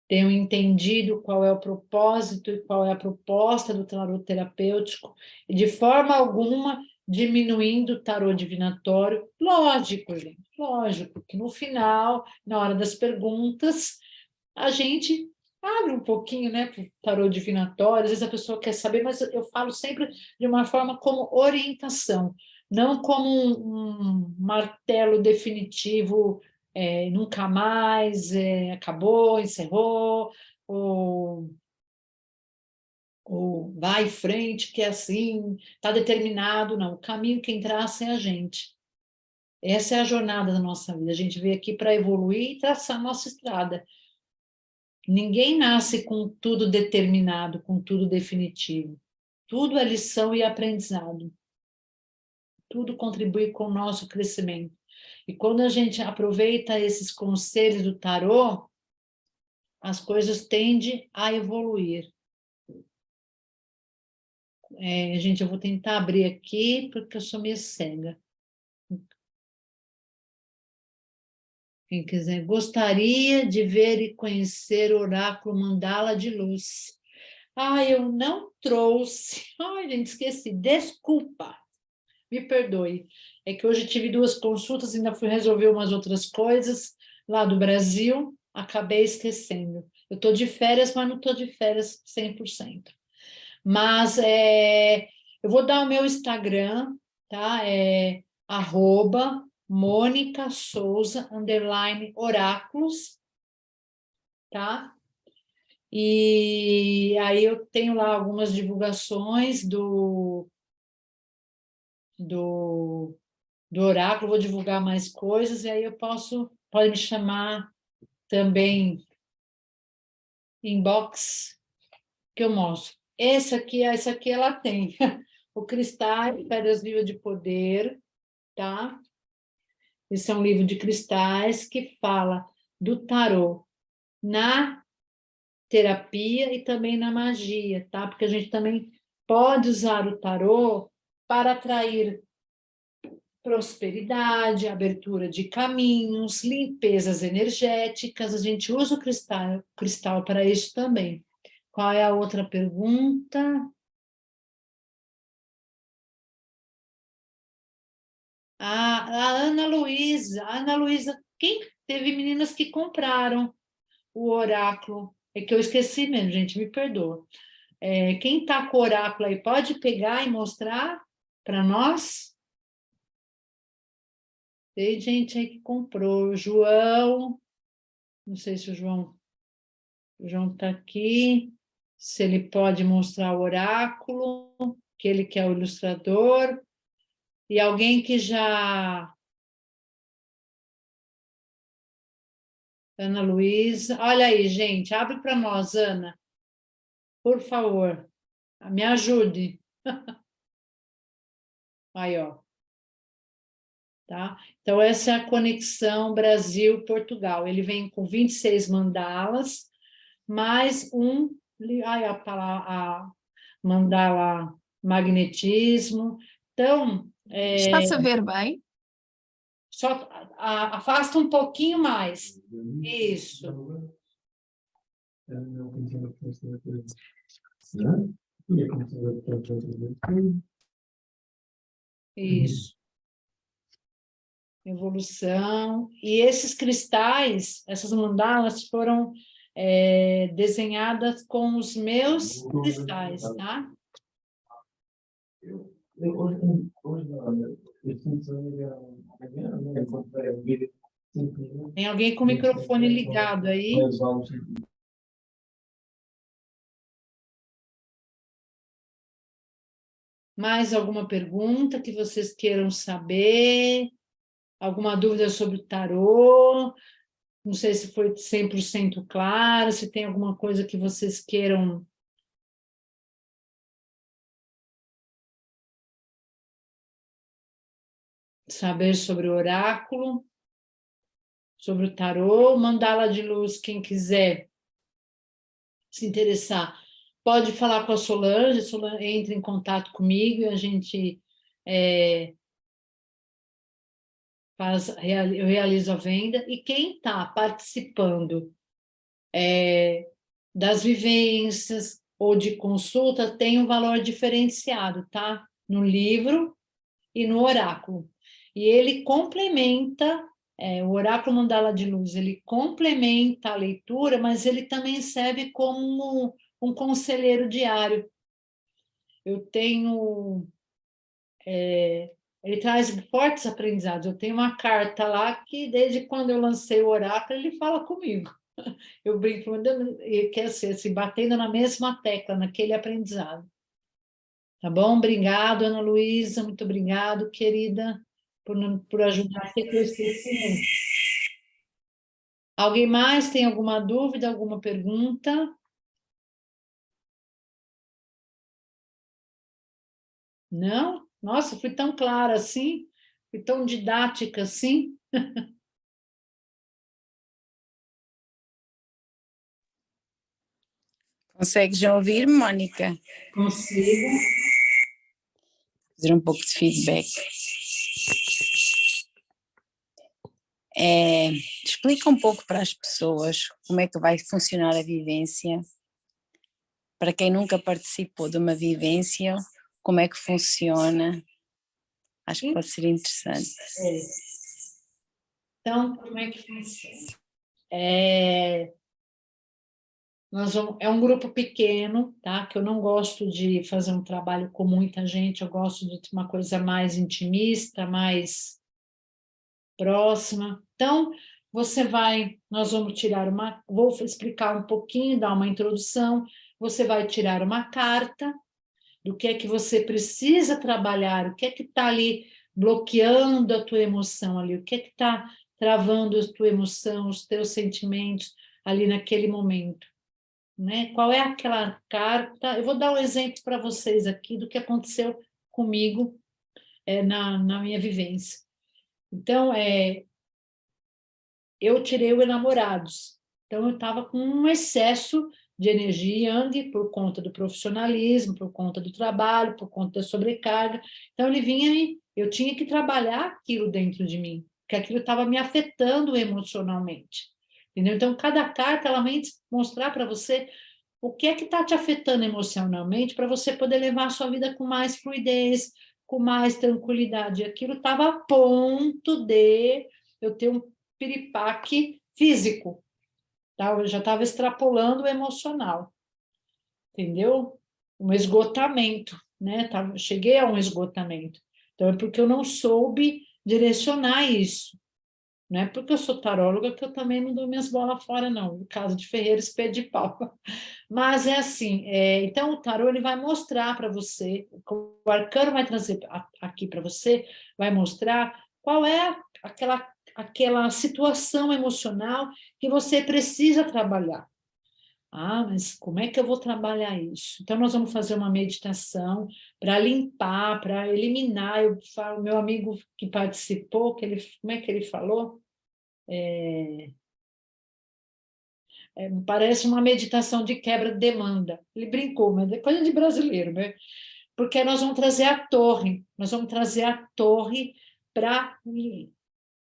tenham entendido qual é o propósito e qual é a proposta do tarot terapêutico, e de forma alguma diminuindo o tarot divinatório. Lógico, gente, lógico, que no final, na hora das perguntas, a gente abre um pouquinho, né, para o tarô divinatório. Às vezes a pessoa quer saber, mas eu falo sempre de uma forma como orientação, não como um martelo definitivo, nunca mais, acabou, encerrou, ou vai em frente, que é assim, está determinado. Não, o caminho quem traça é a gente. Essa é a jornada da nossa vida. A gente veio aqui para evoluir e traçar a nossa estrada. Ninguém nasce com tudo determinado, com tudo definitivo. Tudo é lição e aprendizado. Tudo contribui com o nosso crescimento. E quando a gente aproveita esses conselhos do tarô, as coisas tendem a evoluir. Gente, eu vou tentar abrir aqui, porque eu sou meio cega. Quem quiser, gostaria de ver e conhecer o oráculo Mandala de Luz. Eu não trouxe. Gente, esqueci. Desculpa. Me perdoe. É que hoje tive 2 consultas, ainda fui resolver umas outras coisas lá do Brasil, acabei esquecendo. Eu estou de férias, mas não estou de férias 100%. Mas eu vou dar o meu Instagram, tá? É @Mônica Souza_oráculos, tá? E aí eu tenho lá algumas divulgações do, do oráculo, vou divulgar mais coisas, e aí pode me chamar também inbox, que eu mostro. Essa aqui ela tem. O Cristais, Pedras Vivas de Poder, tá? Esse é um livro de cristais que fala do tarô na terapia e também na magia, tá? Porque a gente também pode usar o tarô para atrair prosperidade, abertura de caminhos, limpezas energéticas. A gente usa o cristal para isso também. Qual é a outra pergunta? A Ana Luísa, quem teve meninas que compraram o oráculo? É que eu esqueci mesmo, gente, me perdoa. Quem está com o oráculo aí pode pegar e mostrar para nós? Tem gente aí que comprou. O João, não sei se o João está aqui, se ele pode mostrar o oráculo, que ele que é o ilustrador, e alguém que já... Ana Luísa, olha aí, gente, abre para nós, Ana, por favor, me ajude. Aí, ó, tá? Então, essa é a conexão Brasil-Portugal. Ele vem com 26 mandalas, mais ai, a mandala magnetismo. Então, Está-se a ver bem? só afasta um pouquinho mais. Isso. Isso. Evolução. E esses cristais, essas mandalas foram desenhadas com os meus cristais, tá? Tem alguém com o microfone ligado aí? Mais alguma pergunta que vocês queiram saber? Alguma dúvida sobre o tarô? Não sei se foi 100% claro, se tem alguma coisa que vocês queiram saber sobre o oráculo, sobre o tarô, mandala de luz, quem quiser se interessar, pode falar com a Solange entra em contato comigo e a gente eu realizo a venda, e quem está participando das vivências ou de consulta tem um valor diferenciado, tá? No livro e no oráculo. E ele complementa, o oráculo mandala de luz, ele complementa a leitura, mas ele também serve como um conselheiro diário. Eu tenho... ele traz fortes aprendizados. Eu tenho uma carta lá que, desde quando eu lancei o oráculo, ele fala comigo. Eu brinco, quer ser se batendo na mesma tecla, naquele aprendizado. Tá bom? Obrigado, Ana Luísa, muito obrigado, querida, por ajudar. Sei que eu esqueci muito. Alguém mais tem alguma dúvida, alguma pergunta? Não? Nossa, fui tão clara assim, fui tão didática assim. Consegues ouvir-me, Mónica? Consigo. Fazer um pouco de feedback. Explica um pouco para as pessoas como é que vai funcionar a vivência. Para quem nunca participou de uma vivência, como é que funciona? Acho que pode ser interessante. Então, como é que funciona? É um grupo pequeno, tá? Que eu não gosto de fazer um trabalho com muita gente, eu gosto de uma coisa mais intimista, mais próxima. Então, nós vamos tirar vou explicar um pouquinho, dar uma introdução, você vai tirar uma carta do que é que você precisa trabalhar, o que é que está ali bloqueando a tua emoção ali, o que é que está travando a tua emoção, os teus sentimentos ali naquele momento, né? Qual é aquela carta? Eu vou dar um exemplo para vocês aqui do que aconteceu comigo na minha vivência. Então, eu tirei o enamorados. Então, eu estava com um excesso de energia yang por conta do profissionalismo, por conta do trabalho, por conta da sobrecarga. Então, ele vinha eu tinha que trabalhar aquilo dentro de mim, porque aquilo estava me afetando emocionalmente. Entendeu? Então, cada carta, ela vem mostrar para você o que é que está te afetando emocionalmente para você poder levar a sua vida com mais fluidez, com mais tranquilidade. Aquilo estava a ponto de eu ter um piripaque físico, tá? Eu já estava extrapolando o emocional, entendeu? Um esgotamento, né? Cheguei a um esgotamento. Então, é porque eu não soube direcionar isso. Não é porque eu sou taróloga que eu também não dou minhas bolas fora, não. No caso de Ferreira, espelho de pau. Mas é assim, então o tarô ele vai mostrar para você, o arcano vai trazer aqui para você, vai mostrar qual é aquela situação emocional que você precisa trabalhar. Ah, mas como é que eu vou trabalhar isso? Então, nós vamos fazer uma meditação para limpar, para eliminar. O meu amigo que participou, como é que ele falou? Parece uma meditação de quebra de demanda. Ele brincou, mas é coisa de brasileiro, né? Porque nós vamos trazer a torre para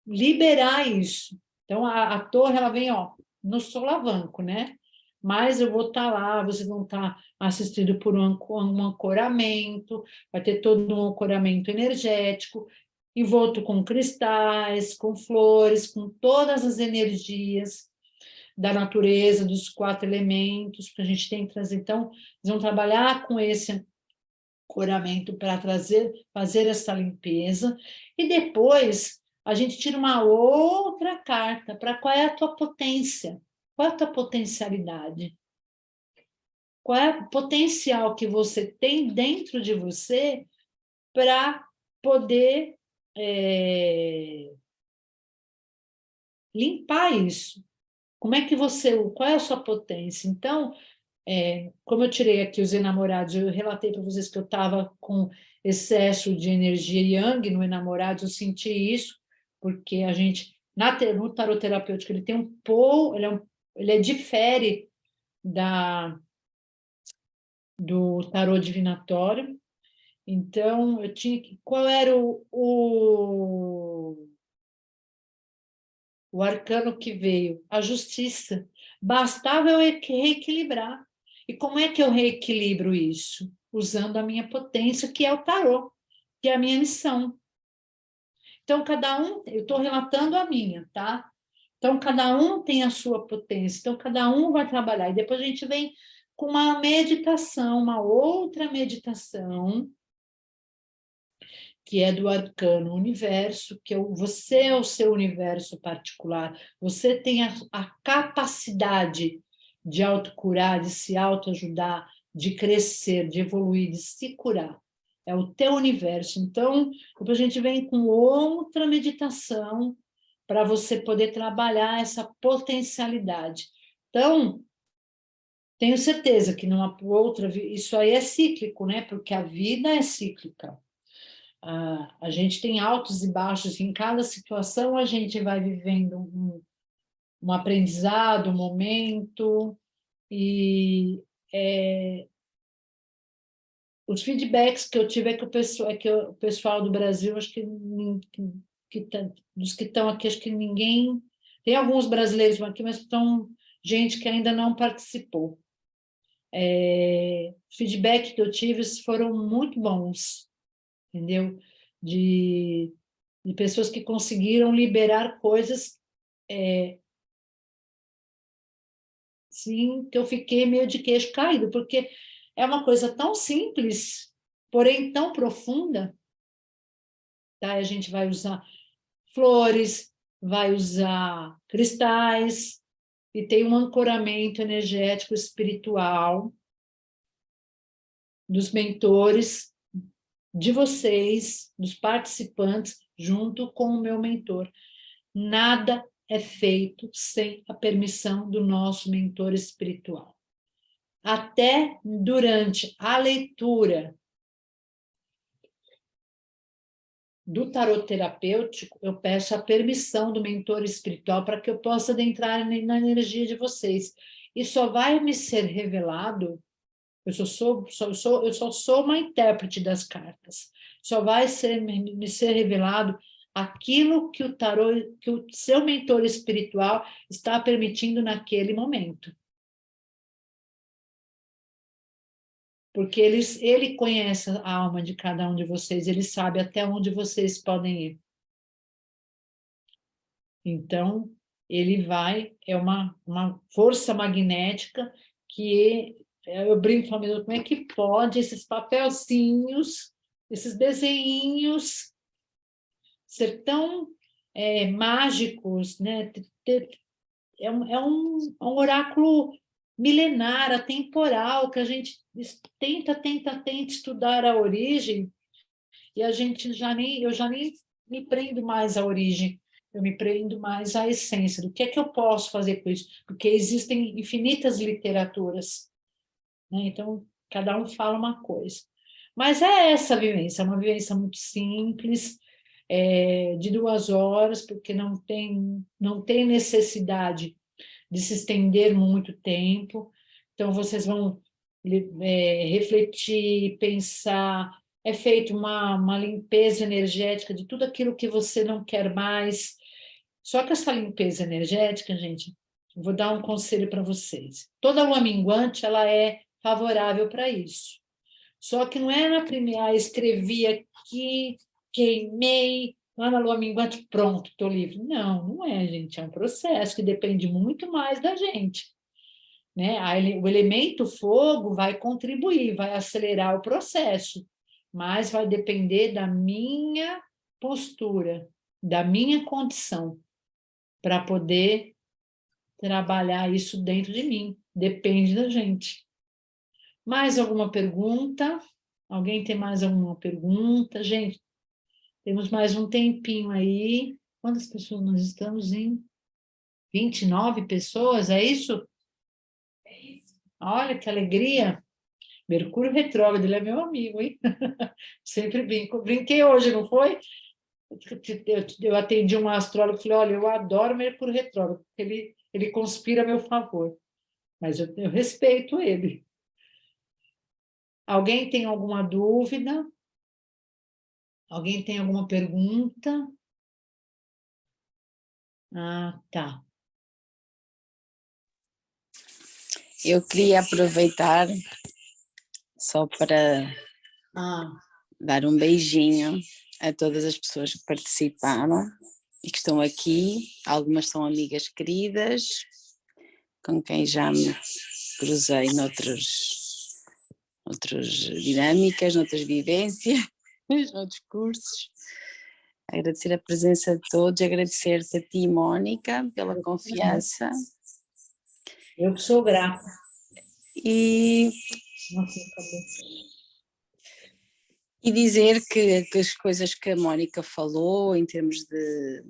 liberar isso. Então, a torre, ela vem, ó, no solavanco, né? Mas eu vou estar lá, vocês vão estar assistidos por um ancoramento, vai ter todo um ancoramento energético, envolto com cristais, com flores, com todas as energias da natureza, dos 4 elementos, que a gente tem que trazer. Então, eles vão trabalhar com esse ancoramento para fazer essa limpeza, e depois a gente tira uma outra carta para qual é a tua potência, qual é a tua potencialidade, qual é o potencial que você tem dentro de você para poder limpar isso. Como é que qual é a sua potência? Então, como eu tirei aqui os enamorados, eu relatei para vocês que eu estava com excesso de energia yang no enamorados, eu senti isso, porque a gente, no tarot terapêutico, ele tem um pouco, ele difere do tarot divinatório. Então, eu tinha que. Qual era o arcano que veio? A justiça. Bastava eu reequilibrar. E como é que eu reequilibro isso? Usando a minha potência, que é o tarô, que é a minha missão. Então, cada um, eu estou relatando a minha, tá? Então, cada um tem a sua potência, então, cada um vai trabalhar. E depois a gente vem com uma meditação, uma outra meditação, que é do arcano universo, você é o seu universo particular, você tem a capacidade de autocurar, de se autoajudar, de crescer, de evoluir, de se curar. É o teu universo. Então, depois a gente vem com outra meditação para você poder trabalhar essa potencialidade. Então, tenho certeza que numa outra, isso aí é cíclico, né? Porque a vida é cíclica. A gente tem altos e baixos, em cada situação a gente vai vivendo um aprendizado, um momento, e os feedbacks que eu tive é que o pessoal do Brasil, acho dos que estão aqui, acho que ninguém, tem alguns brasileiros aqui, mas estão gente que ainda não participou. Feedback que eu tive foram muito bons, entendeu? De pessoas que conseguiram liberar coisas assim, que eu fiquei meio de queixo caído, porque é uma coisa tão simples, porém tão profunda, tá? A gente vai usar flores, vai usar cristais, e tem um ancoramento energético espiritual dos mentores, de vocês, dos participantes, junto com o meu mentor. Nada é feito sem a permissão do nosso mentor espiritual. Até durante a leitura do tarot terapêutico, eu peço a permissão do mentor espiritual para que eu possa adentrar na energia de vocês. E só vai me ser revelado, eu só sou uma intérprete das cartas, só vai me ser revelado aquilo que o tarot, que o seu mentor espiritual está permitindo naquele momento. Porque ele conhece a alma de cada um de vocês, ele sabe até onde vocês podem ir. Então, ele é uma força magnética que eu brinco falando, como é que pode esses papelzinhos, esses desenhinhos ser tão mágicos, né? É um oráculo milenar, atemporal, que a gente tenta estudar a origem, e a gente eu já nem me prendo mais à origem, eu me prendo mais à essência, do que é que eu posso fazer com isso, porque existem infinitas literaturas, né? Então, cada um fala uma coisa. Mas é essa vivência, é uma vivência muito simples, de 2 horas, porque não tem necessidade de se estender muito tempo. Então, vocês vão refletir, pensar, é feita uma limpeza energética de tudo aquilo que você não quer mais. Só que essa limpeza energética, gente, vou dar um conselho para vocês. Toda lua minguante, ela é favorável para isso. Só que não é na primeira, escrevi aqui, queimei, lá na lua minguante, pronto, estou livre. Não, não é, gente, é um processo que depende muito mais da gente, né? O elemento fogo vai contribuir, vai acelerar o processo, mas vai depender da minha postura, da minha condição, para poder trabalhar isso dentro de mim. Depende da gente. Mais alguma pergunta? Alguém tem mais alguma pergunta? Gente, temos mais um tempinho aí. Quantas pessoas nós estamos em? 29 pessoas, é isso? É isso. Olha que alegria. Mercúrio retrógrado, ele é meu amigo, hein? Sempre brinco. Brinquei hoje, não foi? Eu atendi um astrólogo e falei, olha, eu adoro Mercúrio retrógrado, ele conspira a meu favor. Mas eu respeito ele. Alguém tem alguma dúvida? Alguém tem alguma pergunta? Ah, tá. Eu queria aproveitar só para dar um beijinho a todas as pessoas que participaram e que estão aqui. Algumas são amigas queridas, com quem já me cruzei noutras dinâmicas, noutras vivências, noutros cursos. Agradecer a presença de todos, agradecer-te a ti, Mónica, pela confiança. Eu que sou grata. E dizer que as coisas que a Mónica falou, em termos de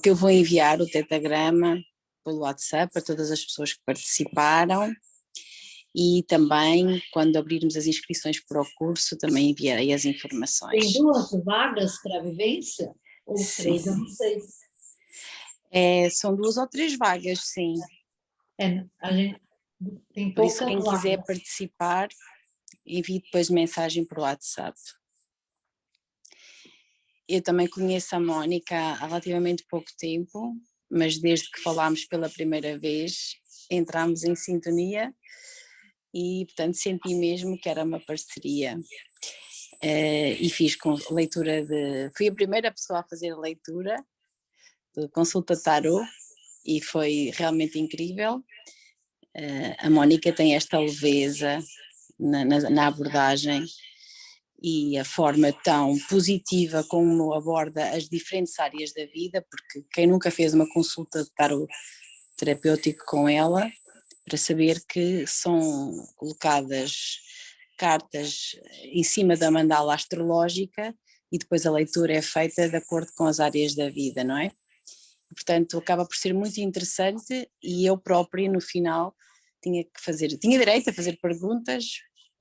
que eu vou enviar o tetagrama pelo WhatsApp para todas as pessoas que participaram, e também, quando abrirmos as inscrições para o curso, também enviarei as informações. Tem 2 vagas para a vivência? Ou 3, eu não sei. São 2 ou 3 vagas, sim. A gente tem Por isso, quem poucas quiser vagas. participar, envie depois mensagem para o WhatsApp. Eu também conheço a Mónica há relativamente pouco tempo, mas desde que falámos pela primeira vez, entramos em sintonia e, portanto, senti mesmo que era uma parceria. E fiz leitura fui a primeira pessoa a fazer a leitura de consulta tarot e foi realmente incrível. A Mónica tem esta leveza na abordagem e a forma tão positiva como aborda as diferentes áreas da vida, porque quem nunca fez uma consulta de tarot terapêutico com ela, para saber que são colocadas cartas em cima da mandala astrológica e depois a leitura é feita de acordo com as áreas da vida, não é? Portanto, acaba por ser muito interessante e eu própria, no final, tinha direito a fazer perguntas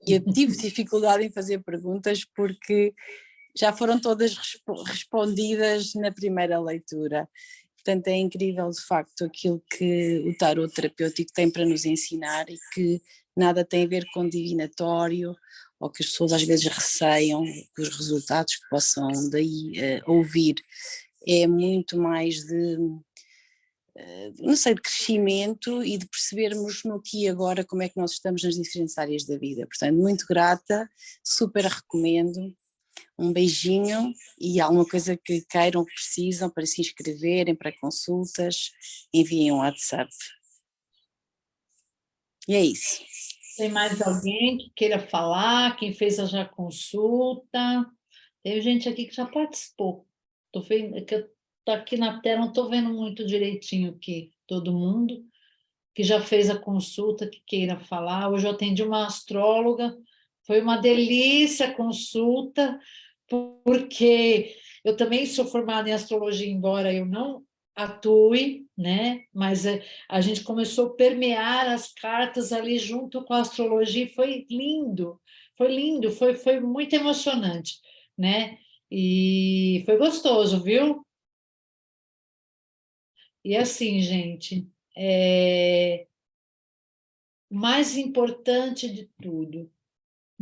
e eu tive dificuldade em fazer perguntas porque já foram todas respondidas na primeira leitura. Portanto, é incrível de facto aquilo que o tarot terapêutico tem para nos ensinar e que nada tem a ver com divinatório ou que as pessoas às vezes receiam os resultados que possam daí ouvir. É muito mais de, não sei, de crescimento e de percebermos no aqui e agora como é que nós estamos nas diferentes áreas da vida. Portanto, muito grata, super recomendo. Um beijinho e alguma coisa que queiram, que precisam para se inscreverem para consultas, enviem um WhatsApp. E é isso. Tem mais alguém que queira falar? Quem fez a já consulta? Tem gente aqui que já participou. Estou vendo que tá aqui na tela, não estou vendo muito direitinho aqui todo mundo que já fez a consulta, que queira falar. Hoje eu atendi uma astróloga, foi uma delícia a consulta, porque eu também sou formada em astrologia, embora eu não atue, né? Mas a gente começou a permear as cartas ali junto com a astrologia, foi lindo, foi muito emocionante, né? E foi gostoso, viu? E assim, gente, o mais importante de tudo,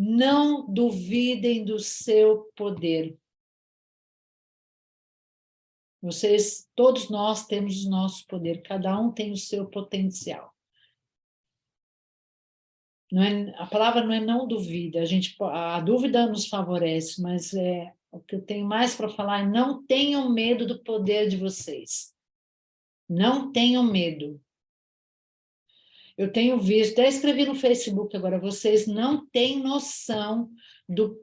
não duvidem do seu poder. Vocês, todos nós temos o nosso poder, cada um tem o seu potencial. Não é, a palavra não é não duvida, a dúvida nos favorece, mas o que eu tenho mais para falar é não tenham medo do poder de vocês. Não tenham medo. Eu tenho visto, até escrevi no Facebook agora, vocês não têm noção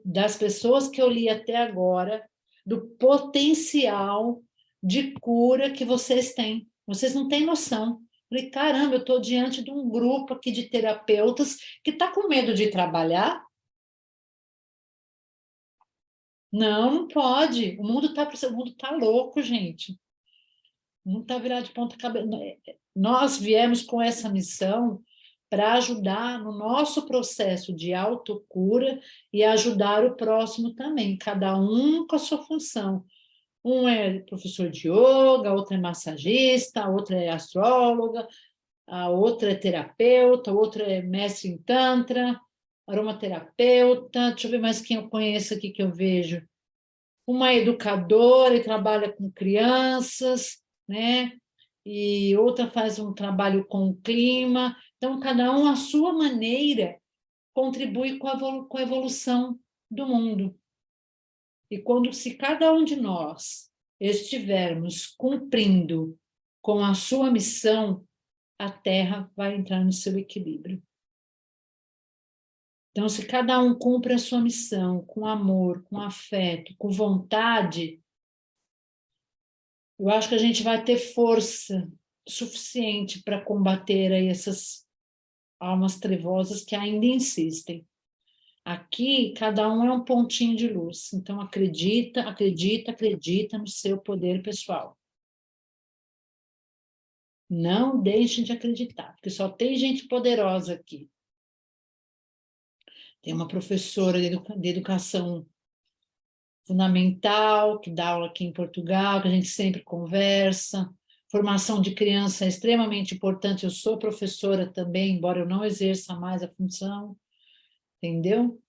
das pessoas que eu li até agora, do potencial de cura que vocês têm. Vocês não têm noção. Falei, caramba, eu estou diante de um grupo aqui de terapeutas que está com medo de trabalhar. Não, não pode. O mundo tá louco, gente. O mundo está virado de ponta cabeça. Nós viemos com essa missão para ajudar no nosso processo de autocura e ajudar o próximo também, cada um com a sua função. Um é professor de yoga, a outra é massagista, a outra é astróloga, a outra é terapeuta, a outra é mestre em tantra, aromaterapeuta, deixa eu ver mais quem eu conheço aqui que eu vejo. Uma é educadora e trabalha com crianças, né? E outra faz um trabalho com o clima. Então, cada um, à sua maneira, contribui com a evolução do mundo. E se cada um de nós estivermos cumprindo com a sua missão, a Terra vai entrar no seu equilíbrio. Então, se cada um cumpre a sua missão com amor, com afeto, com vontade, eu acho que a gente vai ter força suficiente para combater aí essas almas trevosas que ainda insistem. Aqui, cada um é um pontinho de luz. Então, acredita, acredita, acredita no seu poder pessoal. Não deixem de acreditar, porque só tem gente poderosa aqui. Tem uma professora de educação fundamental, que dá aula aqui em Portugal, que a gente sempre conversa. Formação de criança é extremamente importante. Eu sou professora também, embora eu não exerça mais a função. Entendeu?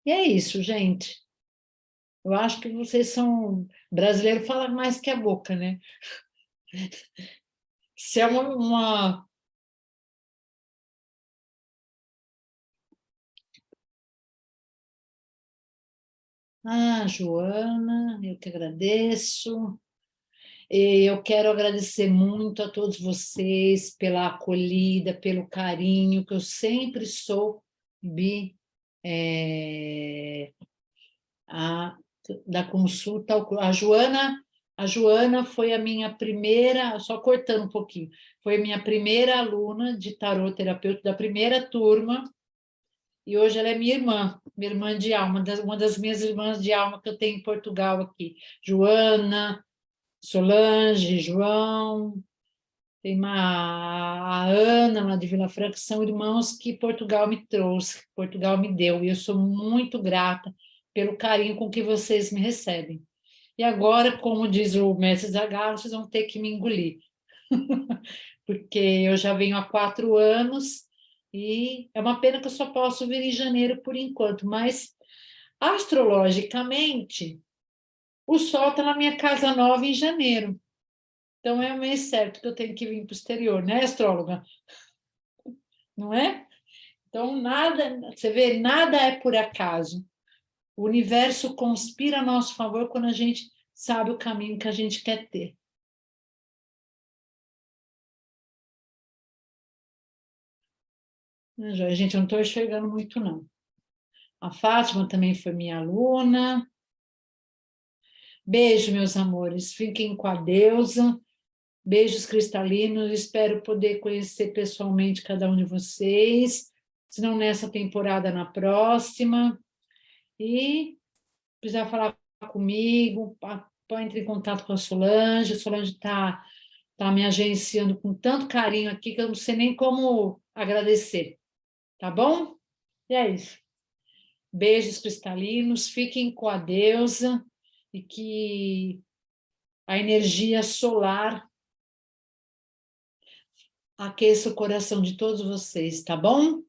E é isso, gente. Eu acho que vocês são... Brasileiro fala mais que a boca, né? Se é uma... Ah, Joana, eu que agradeço. Eu quero agradecer muito a todos vocês pela acolhida, pelo carinho, que eu sempre soube da consulta. A Joana foi a minha primeira, só cortando um pouquinho, foi a minha primeira aluna de tarô terapeuta da primeira turma, e hoje ela é minha irmã de alma, uma das minhas irmãs de alma que eu tenho em Portugal aqui. Joana, Solange, João, tem a Ana, lá de Vila Franca, são irmãos que Portugal me trouxe, Portugal me deu, e eu sou muito grata pelo carinho com que vocês me recebem. E agora, como diz o mestre Zagalo, vocês vão ter que me engolir, porque eu já venho há 4 anos e é uma pena que eu só posso vir em janeiro por enquanto, mas astrologicamente o Sol está na minha casa nova em janeiro. Então é o mês certo que eu tenho que vir para o exterior, né, astróloga? Não é? Então, nada, você vê, nada é por acaso. O universo conspira a nosso favor quando a gente sabe o caminho que a gente quer ter. Gente, eu não estou enxergando muito, não. A Fátima também foi minha aluna. Beijo, meus amores. Fiquem com a deusa. Beijos cristalinos. Espero poder conhecer pessoalmente cada um de vocês. Se não nessa temporada, na próxima. E precisar falar comigo, entre em contato com a Solange. A Solange está me agenciando com tanto carinho aqui que eu não sei nem como agradecer. Tá bom? E é isso. Beijos cristalinos, fiquem com a deusa e que a energia solar aqueça o coração de todos vocês, tá bom?